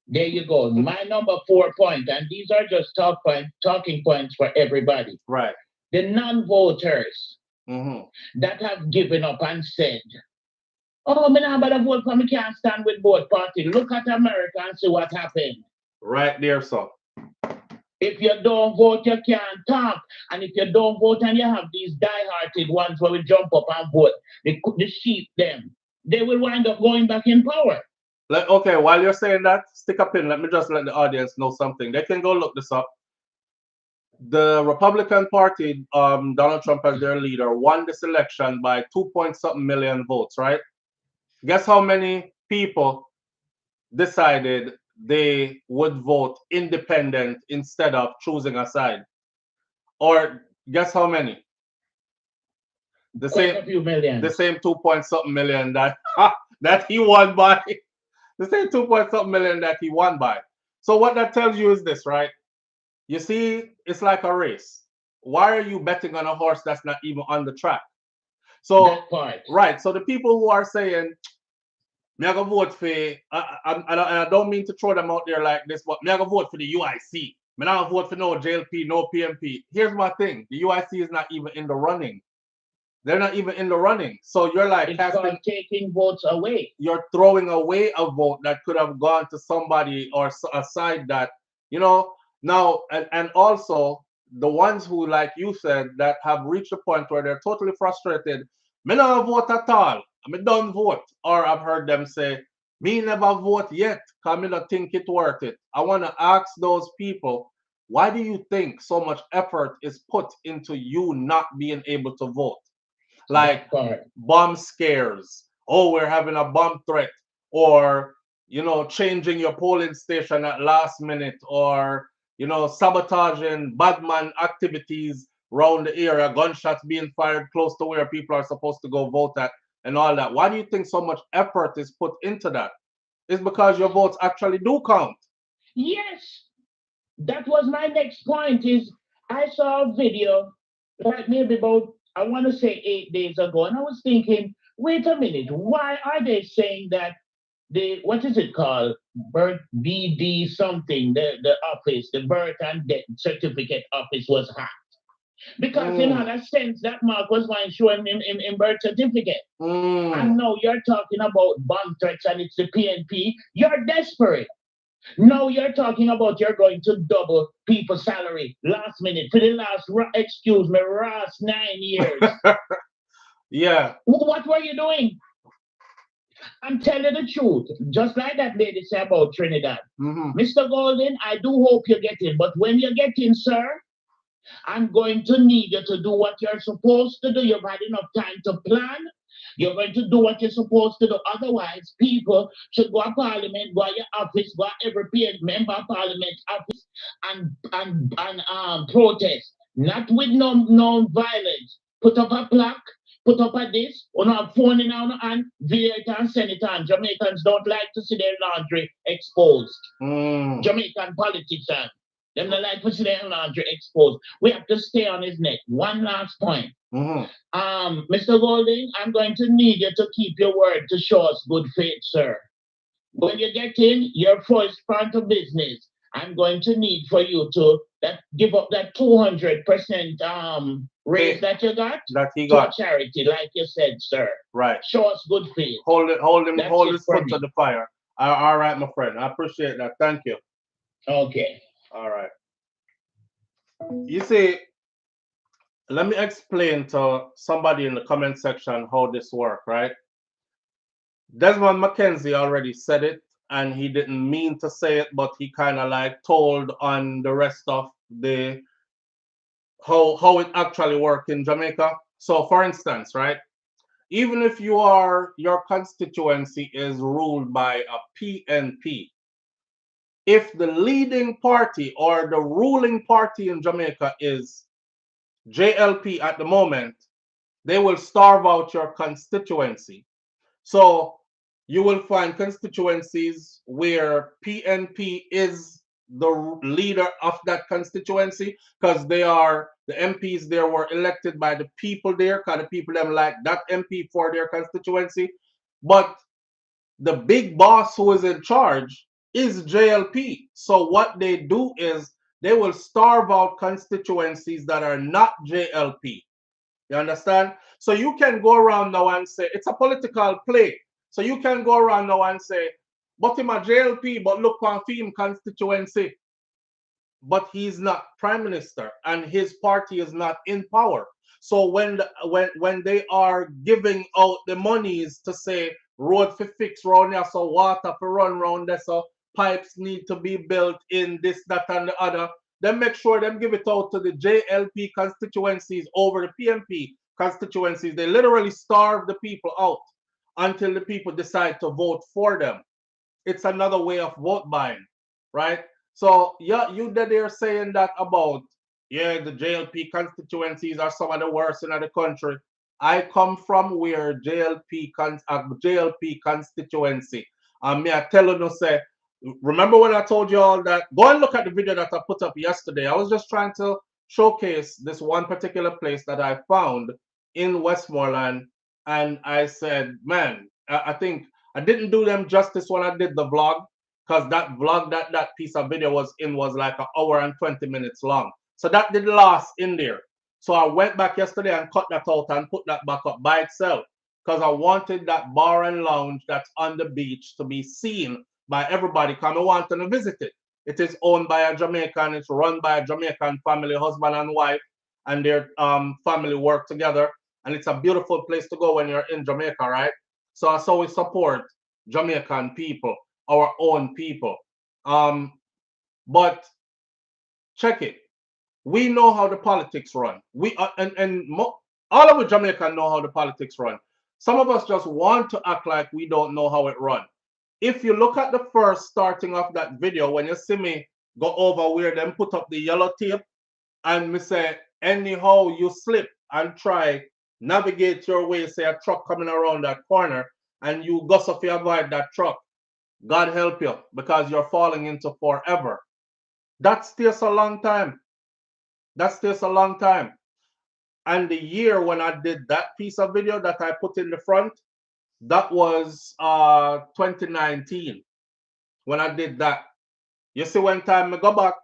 Speaker 4: There you go. My number 4 point, and these are just talking points for everybody.
Speaker 1: Right.
Speaker 4: The non-voters
Speaker 1: Mm-hmm.
Speaker 4: that have given up and said, "Oh, me not bother vote for me, can't stand with both parties. Look at America and see what happened."
Speaker 1: Right there, so.
Speaker 4: If you don't vote, you can't talk. And if you don't vote and you have these die-hearted ones where we jump up and vote, the sheep them, they will wind up going back in power.
Speaker 1: Okay, while you're saying that, stick a pin. Let me just let the audience know something. They can go look this up. The Republican Party, Donald Trump as their leader, won this election by 2-point-something million votes, right? Guess how many people decided they would vote independent instead of choosing a side? Or guess how many?
Speaker 4: Quite a few million.
Speaker 1: The same 2-point-something million that that he won by. The same 2-point-something million that he won by. So what that tells you is this, right? You see, it's like a race. Why are you betting on a horse that's not even on the track? So
Speaker 4: that part.
Speaker 1: Right. So the people who are saying, me I go vote for, I don't mean to throw them out there like this, but me I go vote for the UIC. Me not vote for no JLP, no PNP. Here's my thing: the UIC is not even in the running. They're not even in the running. So you're like
Speaker 4: taking votes away.
Speaker 1: You're throwing away a vote that could have gone to somebody or a side that, you know, now, and also the ones who, like you said, that have reached a point where they're totally frustrated. Me not vote at all. Me don't vote. Or I've heard them say, me never vote yet, because me not think it worth it. I want to ask those people, why do you think so much effort is put into you not being able to vote? Like bomb scares. Oh, we're having a bomb threat. Or, you know, changing your polling station at last minute. Or, you know, sabotaging badman activities around the area, gunshots being fired close to where people are supposed to go vote at, and all that. Why do you think so much effort is put into that? It's because your votes actually do count.
Speaker 4: Yes. That was my next point. Is I saw a video like maybe about, I want to say 8 days ago, and I was thinking, wait a minute, why are they saying that what is it called? Birth BD something, the office, the birth and death certificate office was hacked. Because in other sense, that mark was going to show him in birth certificate. And now you're talking about bomb threats and it's the PNP. You're desperate. Now you're talking about you're going to double people's salary last minute for the last, excuse me, last 9 years.
Speaker 1: Yeah.
Speaker 4: What were you doing? I'm telling the truth. Just like that lady said about Trinidad. Mr. Golden, I do hope you get in. But when you get in, sir, I'm going to need you to do what you're supposed to do. You've had enough time to plan. You're going to do what you're supposed to do. Otherwise, people should go to parliament, go to your office, go to every member of parliament office and protest. Not with no violence. Put up a plaque, put up a this, on a phone in our hand, video it and send it on. Jamaicans don't like to see their laundry exposed. Jamaican politicians. Them don't like to see their laundry exposed. We have to stay on his neck. One last point. Mr. Golding, I'm going to need you to keep your word to show us good faith, sir. When you get in your first part of business, I'm going to need for you to give up that 200% raise that you got
Speaker 1: that he got
Speaker 4: to charity, like you said, sir.
Speaker 1: Right.
Speaker 4: Show us good faith.
Speaker 1: Hold his foot to the fire. All right, my friend. I appreciate that. Thank you.
Speaker 4: Okay.
Speaker 1: All right. You see, let me explain to somebody in the comment section how this works, right? Desmond McKenzie already said it, and he didn't mean to say it, but he kind of like told on the rest of the how it actually works in Jamaica. So, for instance, right, even if your constituency is ruled by a PNP, if the leading party or the ruling party in Jamaica is JLP at the moment, they will starve out your constituency. So you will find constituencies where PNP is the leader of that constituency because the MPs there were elected by the people there, because the people them like that MP for their constituency. But the big boss who is in charge is JLP. So what they do is they will starve out constituencies that are not JLP. You understand? So you can go around now and say, it's a political play. So you can go around now and say, but him a JLP, but look on him constituency. But he's not prime minister and his party is not in power. So when they are giving out the monies to say road for fix round here, so water for run round there, so pipes need to be built in this, that, and the other, then make sure them give it out to the JLP constituencies over the PNP constituencies. They literally starve the people out until the people decide to vote for them. It's another way of vote buying, right? So yeah, you that they're saying that about, yeah, the JLP constituencies are some of the worst in the country. I come from where JLP constituency. Me I tell you, say, remember when I told you all that? Go and look at the video that I put up yesterday. I was just trying to showcase this one particular place that I found in Westmoreland, and I said, man, I think I didn't do them justice when I did the vlog, because that vlog that piece of video was like an hour and 20 minutes long. So that did last in there. So I went back yesterday and cut that out and put that back up by itself, because I wanted that bar and lounge that's on the beach to be seen by everybody, because I wanted to visit it. It is owned by a Jamaican. It's run by a Jamaican family, husband and wife, and their family work together. And it's a beautiful place to go when you're in Jamaica, right? So I always support Jamaican people, our own people. But check it. We know how the politics run. All of the Jamaicans know how the politics run. Some of us just want to act like we don't know how it runs. If you look at the first starting of that video, when you see me go over where them put up the yellow tape, and me say, anyhow you slip and try navigate your way, say a truck coming around that corner, and you gossip to avoid that truck, God help you, because you're falling into forever. That stays a long time. That stays a long time. And the year when I did that piece of video that I put in the front, that was 2019 when I did that. You see, when time I go back,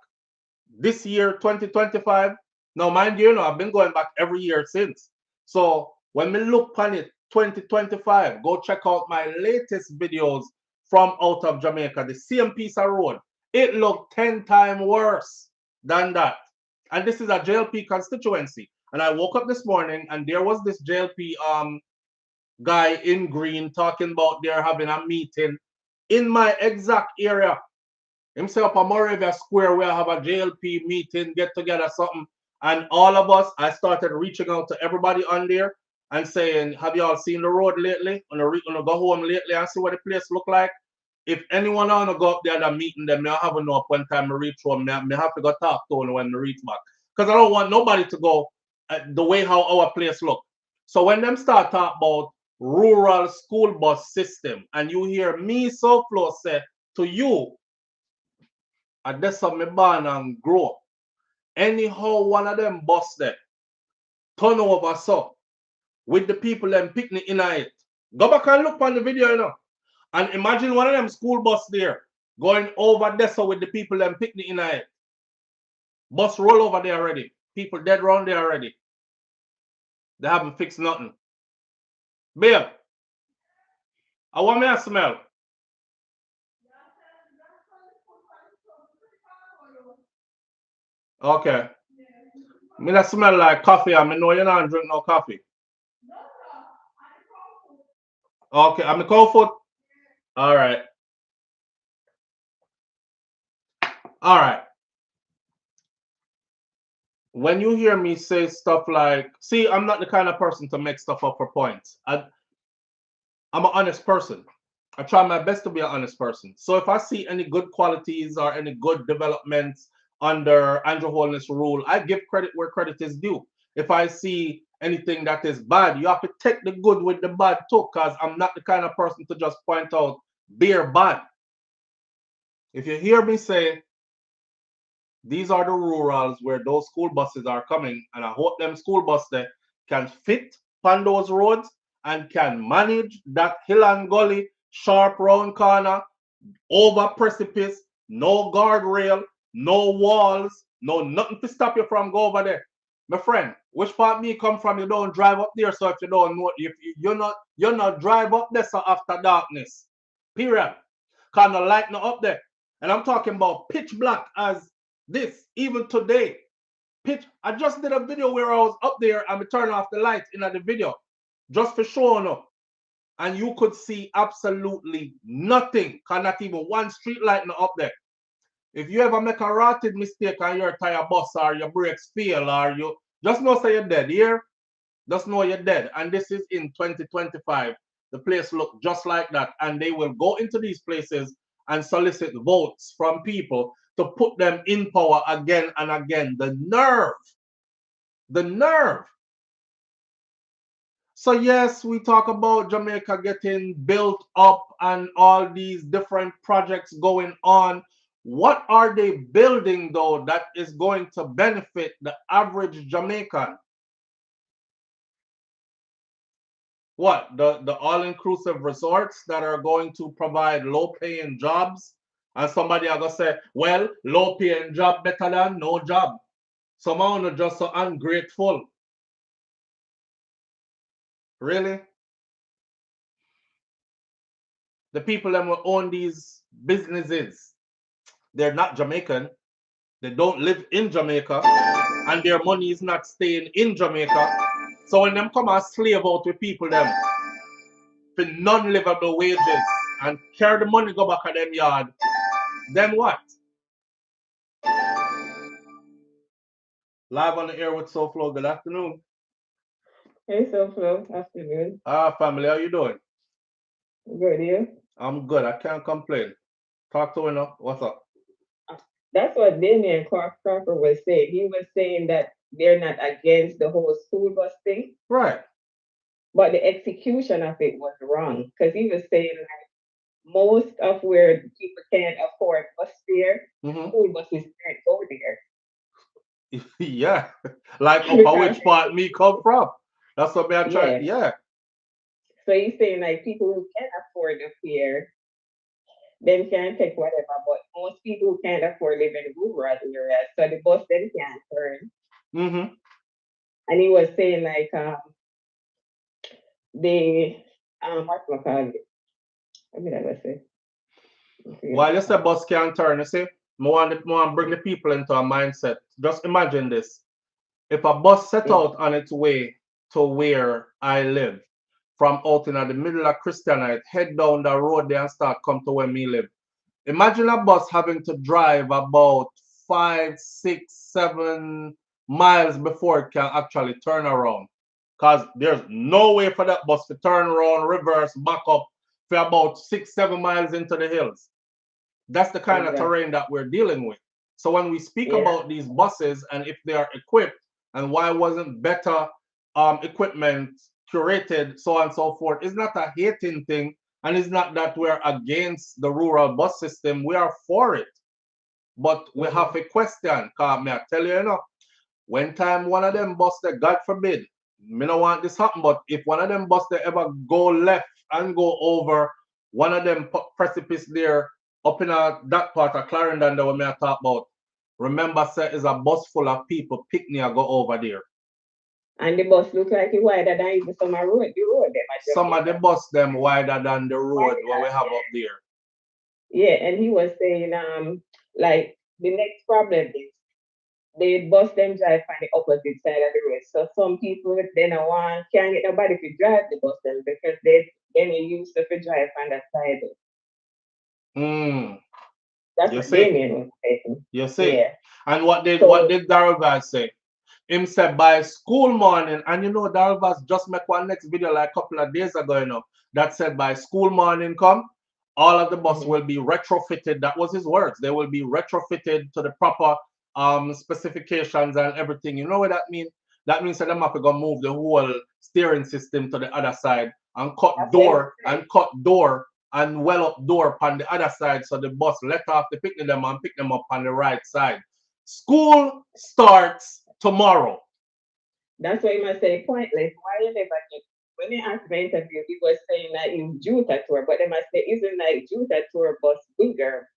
Speaker 1: this year, 2025, now mind you, I've been going back every year since. So when we look on it, 2025, go check out my latest videos from out of Jamaica, the same piece of road. It looked 10 times worse than that. And this is a JLP constituency. And I woke up this morning and there was this JLP guy in green talking about they're having a meeting in my exact area. Himself a Moravia Square where I have a JLP meeting, get together something. And all of us, I started reaching out to everybody on there and saying, have you all seen the road lately? Wanna go home lately and see what the place look like? If anyone wanna go up there and meeting them, I have enough when time I reach home, I have to go talk to them when I reach back. Because I don't want nobody to go the way how our place look. So when them start talk about rural school bus system, and you hear me SouFlo say to you, and that's how me born and grow. Anyhow, one of them bus there, turn over so with the people them picnic in it. Go back and look on the video, you know. And imagine one of them school bus there going over there so with the people them picnic in it. Bus roll over there already. People dead round there already. They haven't fixed nothing. Babe, I want me to smell. Okay. Me that smell like coffee. I know you don't drink no coffee. Okay, I'm a cold foot. All right. All right. When you hear me say stuff like, see, I'm not the kind of person to make stuff up for points. I'm an honest person. I try my best to be an honest person. So if I see any good qualities or any good developments under Andrew Holness' rule, I give credit where credit is due. If I see anything that is bad, you have to take the good with the bad too, because I'm not the kind of person to just point out beer bad. If you hear me say, these are the rurals where those school buses are coming, and I hope them school buses can fit on those roads and can manage that hill and gully, sharp round corner, over precipice, no guardrail, no walls, no nothing to stop you from go over there. My friend, which part me come from? You don't drive up there, so if you don't know, if you're not drive up there so after darkness. Period. Cause no light not up there. And I'm talking about pitch black as this, even today. Pitch. I just did a video where I was up there and we turned off the lights in the video. Just for showing up. And you could see absolutely nothing. Cause not even one street light not up there. If you ever make a rotted mistake on your tire bus or your brakes fail or you just know say you're dead here. Just know you're dead. And this is in 2025. The place look just like that. And they will go into these places and solicit votes from people to put them in power again and again. The nerve. The nerve. So yes, we talk about Jamaica getting built up and all these different projects going on. What are they building though that is going to benefit the average Jamaican? What, the all-inclusive resorts that are going to provide low-paying jobs? And somebody are gonna say, well, low-paying job better than no job. Someone are just so ungrateful. Really? The people that will own these businesses, they're not Jamaican. They don't live in Jamaica, and their money is not staying in Jamaica. So when them come and slave out with people them for non-livable wages and carry the money go back at them yard, then what? Live on the air with SouFlo. Good afternoon.
Speaker 5: Hey, SouFlo. Afternoon.
Speaker 1: Family, how you doing?
Speaker 5: Good, you?
Speaker 1: I'm good. I can't complain. Talk to me now. What's up?
Speaker 5: That's what Damien Crocker was saying. He was saying that they're not against the whole school bus thing.
Speaker 1: Right.
Speaker 5: But the execution of it was wrong. Because he was saying like most of where people can't afford bus fare, school buses can't go there.
Speaker 1: Yeah. Like upper which part me come from. That's what I'm trying. Yeah.
Speaker 5: So he's saying like people who can afford the fare, them can take whatever, but most people who can't afford live in rural areas, so the bus them can't turn. And he was saying like what do I call it? What did I say?
Speaker 1: While you say bus can't turn, you see, more and bring the people into a mindset. Just imagine this. If a bus set out on its way to where I live, from out in the middle of Christianite, head down the road there and start come to where me live. Imagine a bus having to drive about 5, 6, 7 miles before it can actually turn around. Because there's no way for that bus to turn around, reverse, back up for about 6-7 miles into the hills. That's the kind of terrain that we're dealing with. So when we speak about these buses and if they are equipped and why wasn't better equipment curated, so on and so forth, it's not a hating thing, and it's not that we're against the rural bus system. We are for it. But we have a question, because I tell you, when time one of them bus that, God forbid, me don't want this happen, but if one of them bus they ever go left and go over one of them precipice there up in that part of Clarendon that we may talk about, remember, sir, is a bus full of people picnic go over there.
Speaker 5: And the bus look like it wider than even some of road, the road them.
Speaker 1: Some of the bus them wider than the road what we have up there.
Speaker 5: Yeah, and he was saying, like the next problem is they bus them drive on the opposite side of the road. So some people then can't get nobody to drive the bus them because they used to drive on that side. That's what Damien was saying.
Speaker 1: You see? Yeah. And what did Darvaz say? Him said by school morning, and Darvaz just make one next video like a couple of days ago, that said by school morning come, all of the bus will be retrofitted. That was his words. They will be retrofitted to the proper specifications and everything. You know what that means? That means that them have to go move the whole steering system to the other side and cut door and well up door on the other side, so the bus let off the picnic them and pick them up on the right side. School starts tomorrow.
Speaker 5: That's why you must say pointless. Why you never get? When they asked my interview, he was saying that in Juta tour, but they must say isn't like Juta tour bus bigger?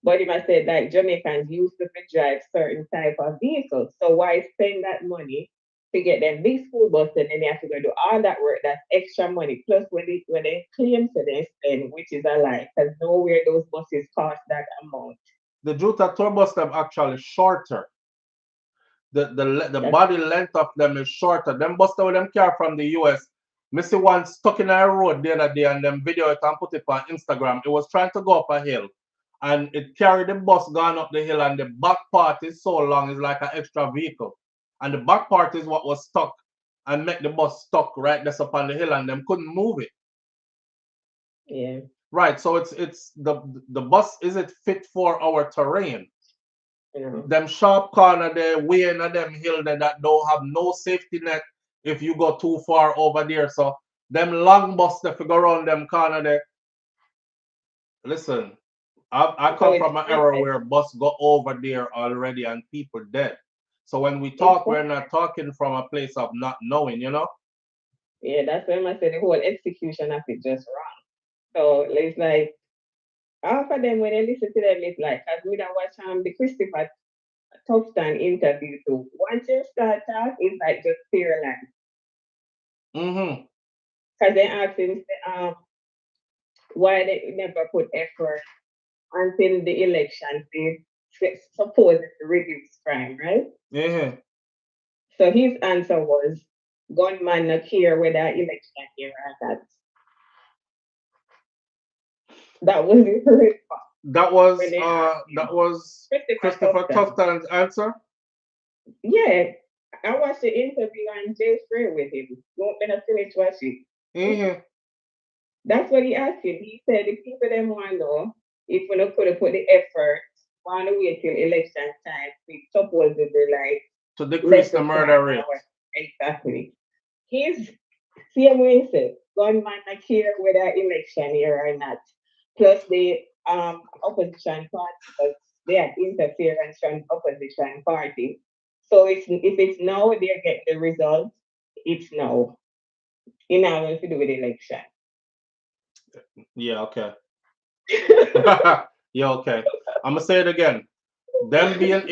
Speaker 5: But he must say like Jamaicans used to drive certain type of vehicles. So why spend that money to get them big school bus and then they have to go do all that work? That's extra money. Plus when they claim to they spend, which is a lie, because nowhere those buses cost that amount.
Speaker 1: The Juta tour bus them actually shorter. The body length of them is shorter. Them bus with them car from the US. Missy one stuck in a road the other day and them video it and put it on Instagram. It was trying to go up a hill and it carried the bus going up the hill and the back part is so long, it's like an extra vehicle. And the back part is what was stuck and make the bus stuck right there up on the hill and them couldn't move it.
Speaker 5: Yeah.
Speaker 1: Right. So it's the bus, is it fit for our terrain? Them sharp corner there, way in them hill there that don't have no safety net if you go too far over there. So them long bus that go around them corner there. Listen, I come from an era where bus go over there already and people dead. So when we talk, we're not talking from a place of not knowing,
Speaker 5: Yeah, that's when I say the whole execution of it just wrong. So it's like half of them when they listen to them, it's like as we don't watch the Christopher Tufton interview too. Once you start talk, it's like just paralyzed. Because they asked him why they never put effort until the election to suppose to reduce crime, right?
Speaker 1: Yeah.
Speaker 5: So his answer was gunman not care whether election here or not. That was his response.
Speaker 1: That was Christopher Tufton's answer?
Speaker 5: Yeah. I watched the interview on Jay Spray with him. Won't be finish watching. That's what he asked him. He said the people them want to know if we could have put the effort, want to wait till election time to supposedly like
Speaker 1: to decrease the murder rate.
Speaker 5: Exactly. He's same way he said, gunman not care whether election here or not. Plus the opposition party, because they had interference from opposition party. So if it's now they get the result, it's now. You know what to do with the election.
Speaker 1: Yeah, okay. Yeah, okay. I'm gonna say it again. Them being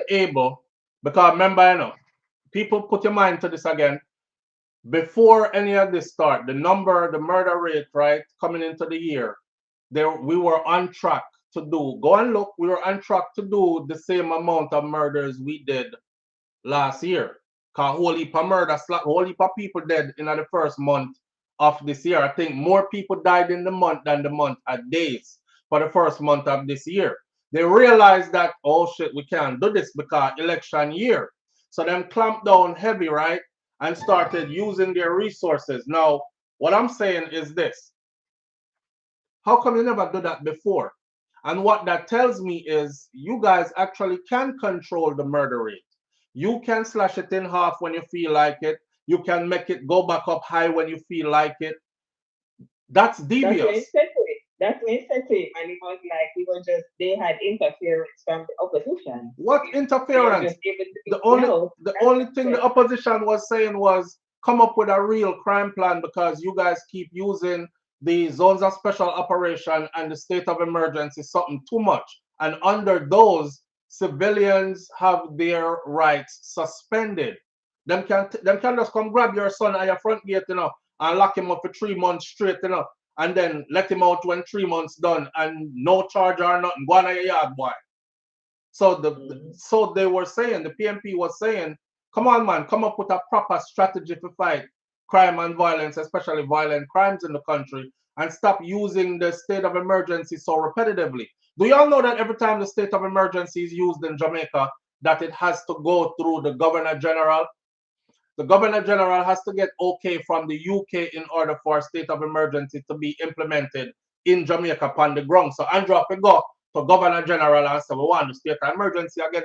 Speaker 1: able, because remember, people put your mind to this again. Before any of this start, the murder rate, right, coming into the year, we were on track to do. Go and look. We were on track to do the same amount of murders we did last year. Cause whole heap of people dead in the first month of this year. I think more people died in the month than the month at days for the first month of this year. They realized that, oh shit, we can't do this because election year. So them clamped down heavy, right? And started using their resources. Now, what I'm saying is this. How come you never do that before? And what that tells me is you guys actually can control the murder rate. You can slash it in half when you feel like it. You can make it go back up high when you feel like it. That's devious.
Speaker 5: That's when he said to him, and it was like they had interference from the opposition.
Speaker 1: What interference? The only thing the opposition was saying was come up with a real crime plan because you guys keep using the zones of special operation and the state of emergency something too much. And under those, civilians have their rights suspended. Them can just come grab your son at your front gate, and lock him up for 3 months straight, and then let him out when 3 months done and no charge or nothing. Go on your yard, boy. So so they were saying, the PNP was saying, come on, man, come up with a proper strategy to fight crime and violence, especially violent crimes in the country, and stop using the state of emergency so repetitively. Do y'all know that every time the state of emergency is used in Jamaica, that it has to go through the Governor General? The Governor General has to get okay from the UK in order for a state of emergency to be implemented in Jamaica upon the ground. So Andrew have to go to Governor General and say, we want the state of emergency again,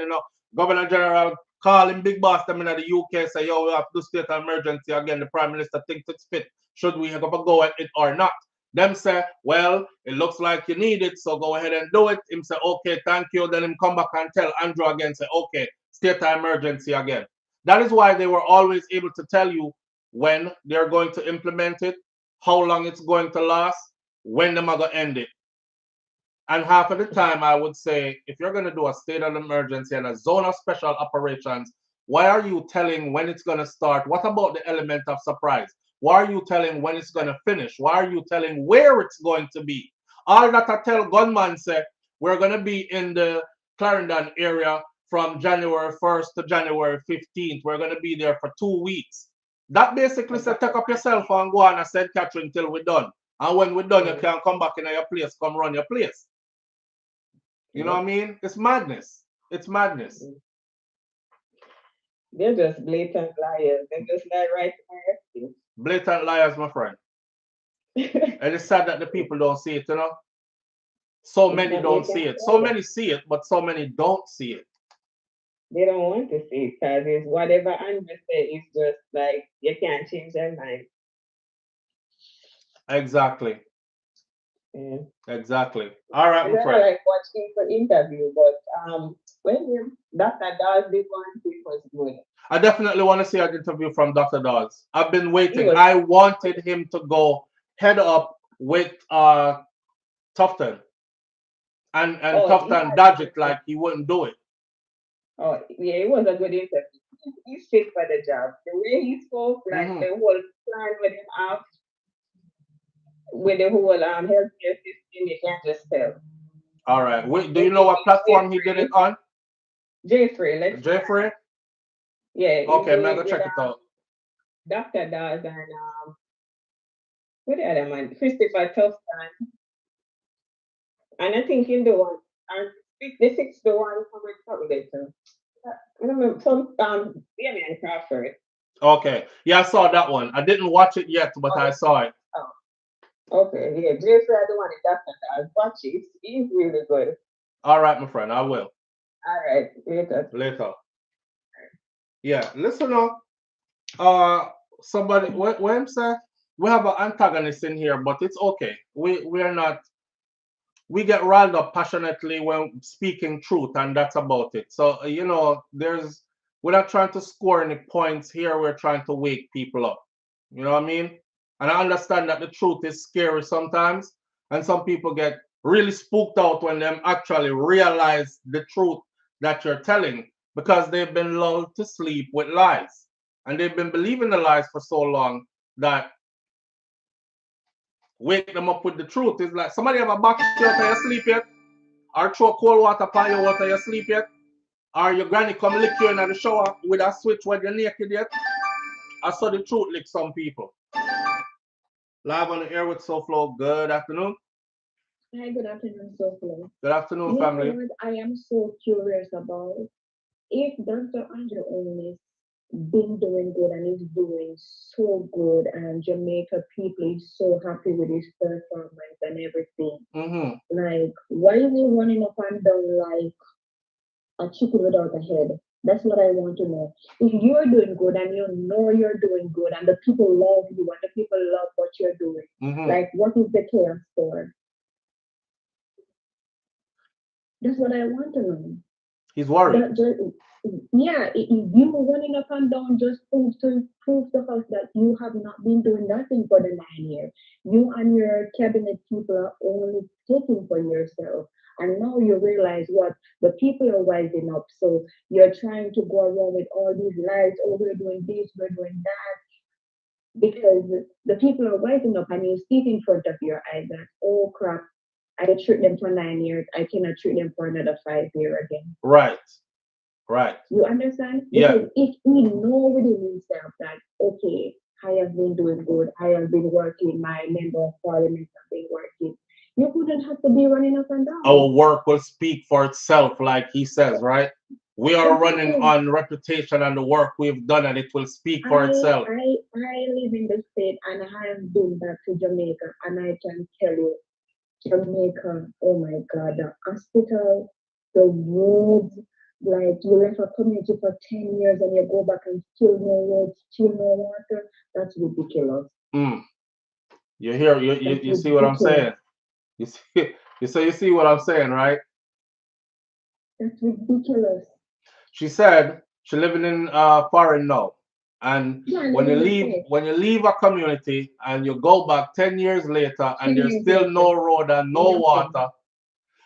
Speaker 1: Governor General call him big boss them in the UK, say, yo, we have to do state of emergency again. The Prime Minister thinks it's fit. Should we have to go at it or not? Them say, well, it looks like you need it, so go ahead and do it. Him say, okay, thank you. Then him come back and tell Andrew again, say, okay, state of emergency again. That is why they were always able to tell you when they're going to implement it, how long it's going to last, when they're going to end it. And half of the time, I would say, if you're going to do a state of emergency and a zone of special operations, why are you telling when it's going to start? What about the element of surprise? Why are you telling when it's going to finish? Why are you telling where it's going to be? All that I tell gunman say, we're going to be in the Clarendon area from January 1st to January 15th. We're going to be there for 2 weeks. That basically said, take up your cell phone and go on and St. Catherine till we're done. And when we're done, you can come back in your place, come run your place. You know what I mean? It's madness. It's madness.
Speaker 5: They're just blatant liars. They just lie right to my
Speaker 1: Blatant liars, my friend. And it's sad that the people don't see it, So many don't see it. So many see it, but so many don't see it.
Speaker 5: They don't want to see it because it's whatever Andrew said is just like you can't change their mind.
Speaker 1: Exactly.
Speaker 5: Yeah.
Speaker 1: Exactly. All right, my friend.
Speaker 5: I like watching the interview, but when Dr. Dawes did one, it was good.
Speaker 1: I definitely want to see an interview from Dr. Dawes. I've been waiting. I wanted him to go head up with Tufton. And Tufton dodged it like he wouldn't do it.
Speaker 5: Oh, yeah, it was a good interview. He's fit for the job. The way he spoke, like the whole plan with him out, with the whole healthcare system, you can't just tell.
Speaker 1: All right. Do you know what platform he did it on?
Speaker 5: Jeffrey.
Speaker 1: Jeffrey?
Speaker 5: Yeah.
Speaker 1: Okay, I'm gonna check it out.
Speaker 5: Dr. Dawes and what the other man? Christopher Tufton. And I think in the one, and the sixth the one coming from later. I don't remember some Damian Crawford.
Speaker 1: Okay. Yeah, I saw that one. I didn't watch it yet, but I saw it.
Speaker 5: Oh. Okay, yeah. Jeffrey, the one in Dr. Dawes. Watch it. He's really good.
Speaker 1: All right, my friend, I will.
Speaker 5: All right,
Speaker 1: later. Yeah, listen up. Somebody when say we have an antagonist in here, but it's okay. We're not. We get riled up passionately when speaking truth, and that's about it. So we're not trying to score any points here. We're trying to wake people up. You know what I mean? And I understand that the truth is scary sometimes, and some people get really spooked out when them actually realize the truth that you're telling because they've been lulled to sleep with lies. And they've been believing the lies for so long that wake them up with the truth. It's like somebody have a bucket you out of your sleep yet? Or throw cold water upon you out of your sleep yet? Or your granny come lick you in the shower with a switch when you're naked yet? I saw the truth lick some people. Live on the air with SouFLo. Good afternoon.
Speaker 2: Hi, good afternoon, SouFLo.
Speaker 1: Good afternoon, family.
Speaker 2: I am so curious about if Dr. Andrew Holness been doing good and is doing so good, and Jamaica people is so happy with his performance and everything, like why is he running up and down like a chicken without a head? That's what I want to know. If you're doing good and you know you're doing good and the people love you and the people love what you're doing, like what is the chaos for? That's what I want to know.
Speaker 1: He's worried.
Speaker 2: Yeah, you running up and down just prove to us that you have not been doing nothing for the 9 years. You and your cabinet people are only taking for yourself. And now you realize what the people are rising up. So you're trying to go around with all these lies. Oh, we're doing this, we're doing that. Because the people are rising up and you see it in front of your eyes that, oh crap, I treat them for 9 years. I cannot treat them for another 5 years again.
Speaker 1: Right. Right.
Speaker 2: You understand?
Speaker 1: Yeah.
Speaker 2: Because if he know within himself that, okay, I have been doing good, I have been working, my member of parliament have been working, you wouldn't have to be running up and down.
Speaker 1: Our work will speak for itself, like he says, right? We are running on reputation and the work we've done, and it will speak for itself.
Speaker 2: I live in the state and I have been back to Jamaica, and I can tell you, Jamaica, oh my God, the hospital, the roads, like you left a community for 10 years and you go back and still no roads, still no water. That's ridiculous.
Speaker 1: You hear, you see what I'm saying? You see what I'm saying, right?
Speaker 2: That's ridiculous.
Speaker 1: She said she living in foreign now. And when you leave a community and you go back 10 years later and there's still no road and no water.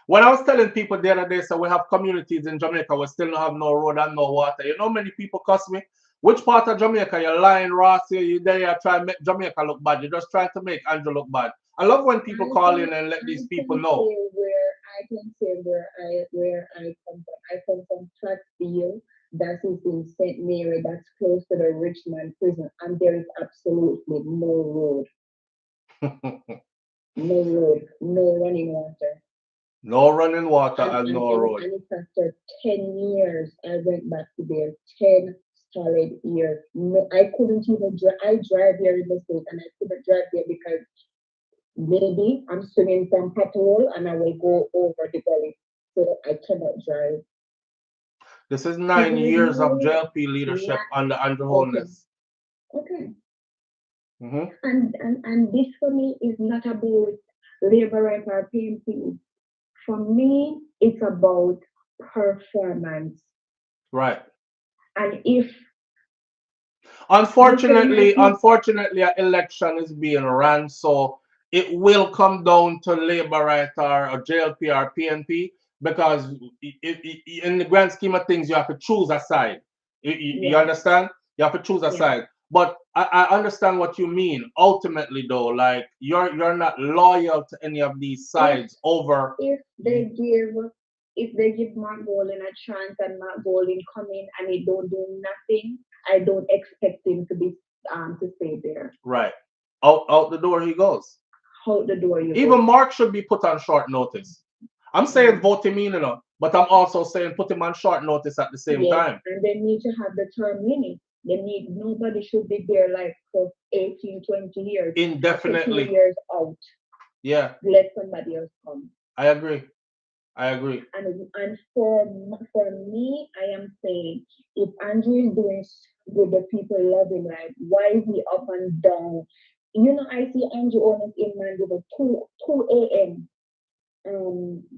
Speaker 1: When I was telling people the other day, so we have communities in Jamaica, we still don't have no road and no water. You know, many people cuss me. Which part of Jamaica you're lying, Ross? You there, you're trying to make Jamaica look bad. You're just trying to make Andrew look bad. I love when people call in and let these people know.
Speaker 2: I can say where I come from. I come from Flatfield, that is in St. Mary, that's close to the Richmond prison, and there is absolutely no road. No road, no running water.
Speaker 1: No running water and no road.
Speaker 2: And it's after 10 years I went back to there. 10 solid years. No, I couldn't even drive. I drive here in the state and I couldn't drive there because maybe I'm swinging from patrol and I will go over the gully. So I cannot drive.
Speaker 1: This is 9 years of JLP leadership under Andrew Holness.
Speaker 2: Okay. And this for me is not about labor right or PNP. For me, it's about performance.
Speaker 1: Right.
Speaker 2: And if
Speaker 1: unfortunately an election is being run, so it will come down to labor right or JLP or PNP, because in the grand scheme of things you have to choose a side. You understand? You have to choose a side. But I understand what you mean. Ultimately, though, like you're not loyal to any of these sides over.
Speaker 2: If they give Mark Golding a chance and Mark Golding come in and he don't do nothing, I don't expect him to be to stay there.
Speaker 1: Right. Out the door he goes.
Speaker 2: Out the door you
Speaker 1: Even go. Mark should be put on short notice. I'm saying vote him in, but I'm also saying put him on short notice at the same time.
Speaker 2: And they need to have the term limit. Nobody should be there like for 18, 20 years.
Speaker 1: Indefinitely.
Speaker 2: 2 years out.
Speaker 1: Yeah.
Speaker 2: Let somebody else come.
Speaker 1: I agree.
Speaker 2: And for me, I am saying if Andrew is doing good, the people love him, like why is he up and down? I see Andrew almost in Mandeville 2 a.m.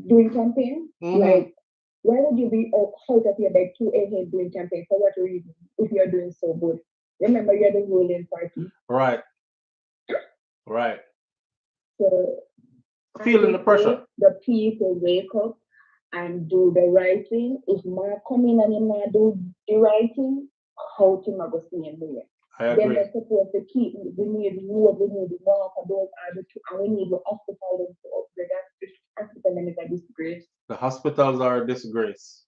Speaker 2: Doing campaign. Like, why would you be out of your bed 2 a.m. doing campaign? For what reason? If you're doing so good, remember you're the ruling party.
Speaker 1: Right. Right.
Speaker 2: So
Speaker 1: feeling the pressure.
Speaker 2: The people wake up and do the right thing. If Mark come in and he not do the right thing, how to go see him there?
Speaker 1: I agree.
Speaker 2: Then they're supposed to keep. We need road, we need water, those are the two, and we need the hospital to upgrade. That hospital is a disgrace.
Speaker 1: The hospitals are a disgrace.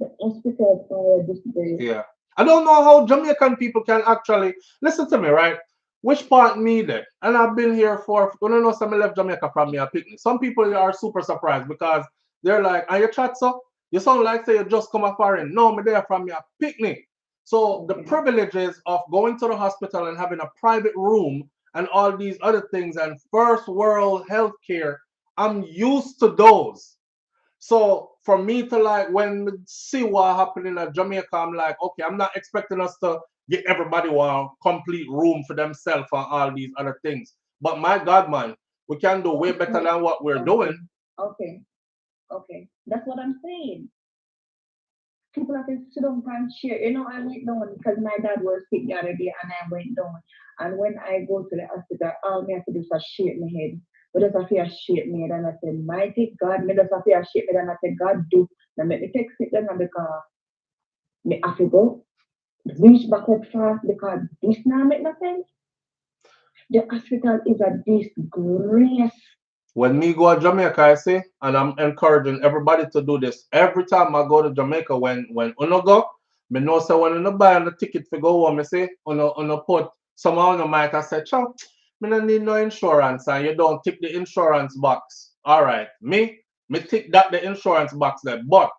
Speaker 2: The hospitals are a disgrace.
Speaker 1: Yeah. I don't know how Jamaican people can actually listen to me, right? Which part needed? And I've been here for, I don't know, some left Jamaica from me a picnic. Some people are super surprised because they're like, are you chat so? You sound like say you just come a foreign. No, me there from your picnic. So the privileges of going to the hospital and having a private room and all these other things and first world healthcare, I'm used to those. So for me to like when see what happened in Jamaica, I'm like, okay, I'm not expecting us to get everybody one complete room for themselves and all these other things. But my God, man, we can do way better than what we're doing.
Speaker 2: Okay. That's what I'm saying. People have to sit down and share. You know, I went down because my dad was sick the other day and I went down. And when I go to the hospital, all me have to do is just shake my head. But just have to shake my head and I said, mighty God, me just have to shake my head and I said, God do. Now make me take sit down because me have to go reach back up fast because this now make no sense. The hospital is a disgrace.
Speaker 1: When me go to Jamaica, I say, and I'm encouraging everybody to do this. Every time I go to Jamaica, when uno go, me know say when uno buy the ticket for go home, me say uno put somehow uno might have said, chow, me no need no insurance, and you don't tick the insurance box. All right, me tick that the insurance box there. But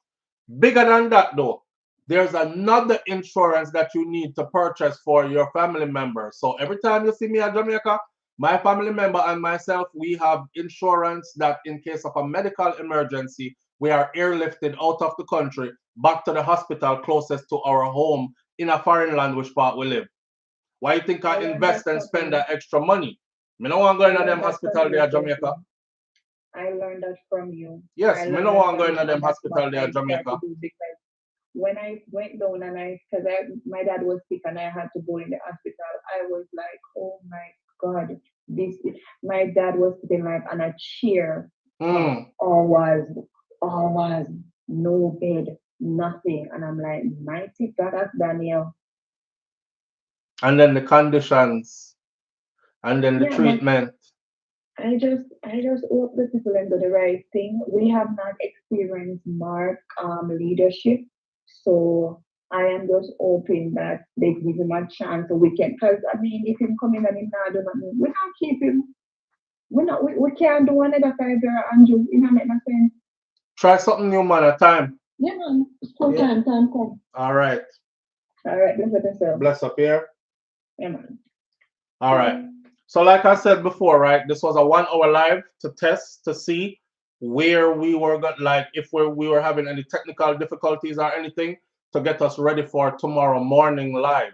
Speaker 1: bigger than that though, there's another insurance that you need to purchase for your family member. So every time you see me at Jamaica, my family member and myself, we have insurance that in case of a medical emergency, we are airlifted out of the country back to the hospital closest to our home in a foreign land which part we live. Why you think I invest and spend that extra money? Me no want to go in them hospital there at Jamaica.
Speaker 2: I learned that from you.
Speaker 1: Yes, me no want to go in them hospital there at Jamaica.
Speaker 2: Because when I went down and because my dad was sick and I had to go in the hospital, I was like, oh my God, my dad was sitting like on a chair, always, no bed, nothing. And I'm like, mighty God, that's Daniel.
Speaker 1: And then the conditions, and then the treatment.
Speaker 2: I just hope the people do the right thing. We have not experienced Mark leadership, so I am just hoping that they give him a chance so we can. Because I mean, if him come in and him not do nothing, we can't keep him. We can't do another time there, Andrew. It don't make no sense.
Speaker 1: Try something new, man. At time.
Speaker 2: Yeah, man. School time come.
Speaker 1: All right.
Speaker 2: Bless up yourself.
Speaker 1: Bless up here.
Speaker 2: Yeah, man.
Speaker 1: All right. So like I said before, right, this was a 1 hour live to test, to see where we were, like if we were having any technical difficulties or anything to get us ready for tomorrow morning live.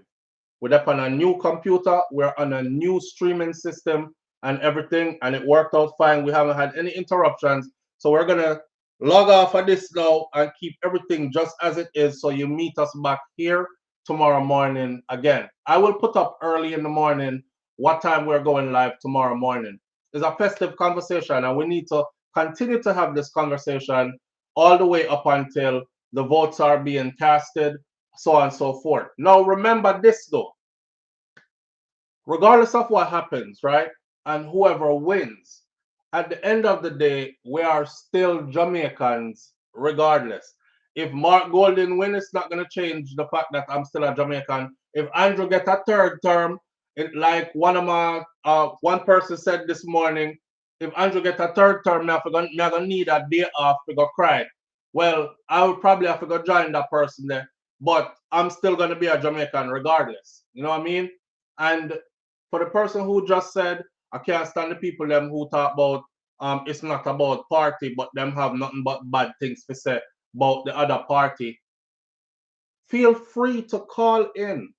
Speaker 1: We're up on a new computer, we're on a new streaming system and everything, and it worked out fine. We haven't had any interruptions. So we're gonna log off of this now and keep everything just as it is. So you meet us back here tomorrow morning again. I will put up early in the morning what time we're going live tomorrow morning. It's a festive conversation, and we need to continue to have this conversation all the way up until the votes are being casted, so on and so forth. Now, remember this though. Regardless of what happens, right, and whoever wins, at the end of the day, we are still Jamaicans regardless. If Mark Golden wins, it's not going to change the fact that I'm still a Jamaican. If Andrew gets a third term, like one person said this morning, if Andrew gets a third term, I'm gonna need a day off to go cry. Well, I would probably have to go join that person there, but I'm still gonna be a Jamaican regardless. You know what I mean? And for the person who just said, I can't stand the people them who talk about it's not about party, but them have nothing but bad things to say about the other party. Feel free to call in.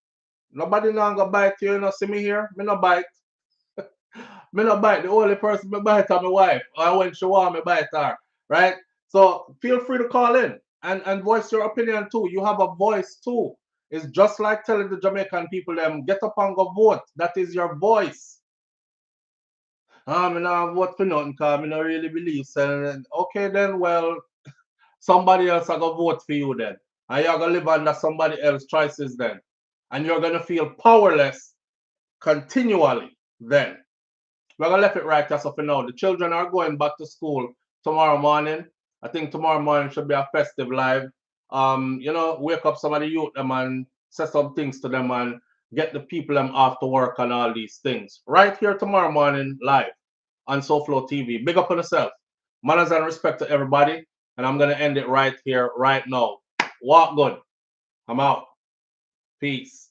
Speaker 1: Nobody now go bite you, you know, see me here? Me no bite. Me no bite. The only person me bite is my wife. Or when she want me bite her. Right? So feel free to call in and voice your opinion too. You have a voice too. It's just like telling the Jamaican people them get up and go vote. That is your voice. Me not vote for nothing because me not really believe. So, okay then, well, somebody else are gonna vote for you then. And you're gonna live under somebody else's choices then. And you're gonna feel powerless continually then. We're gonna left it right just for now. The children are going back to school tomorrow morning. I think tomorrow morning should be a festive live. You know, wake up some of the youth them and say some things to them and get the people them off to work and all these things. Right here tomorrow morning live on SouFLoTV. Big up on yourself. Manners and respect to everybody. And I'm gonna end it right here, right now. Walk good. I'm out. Peace.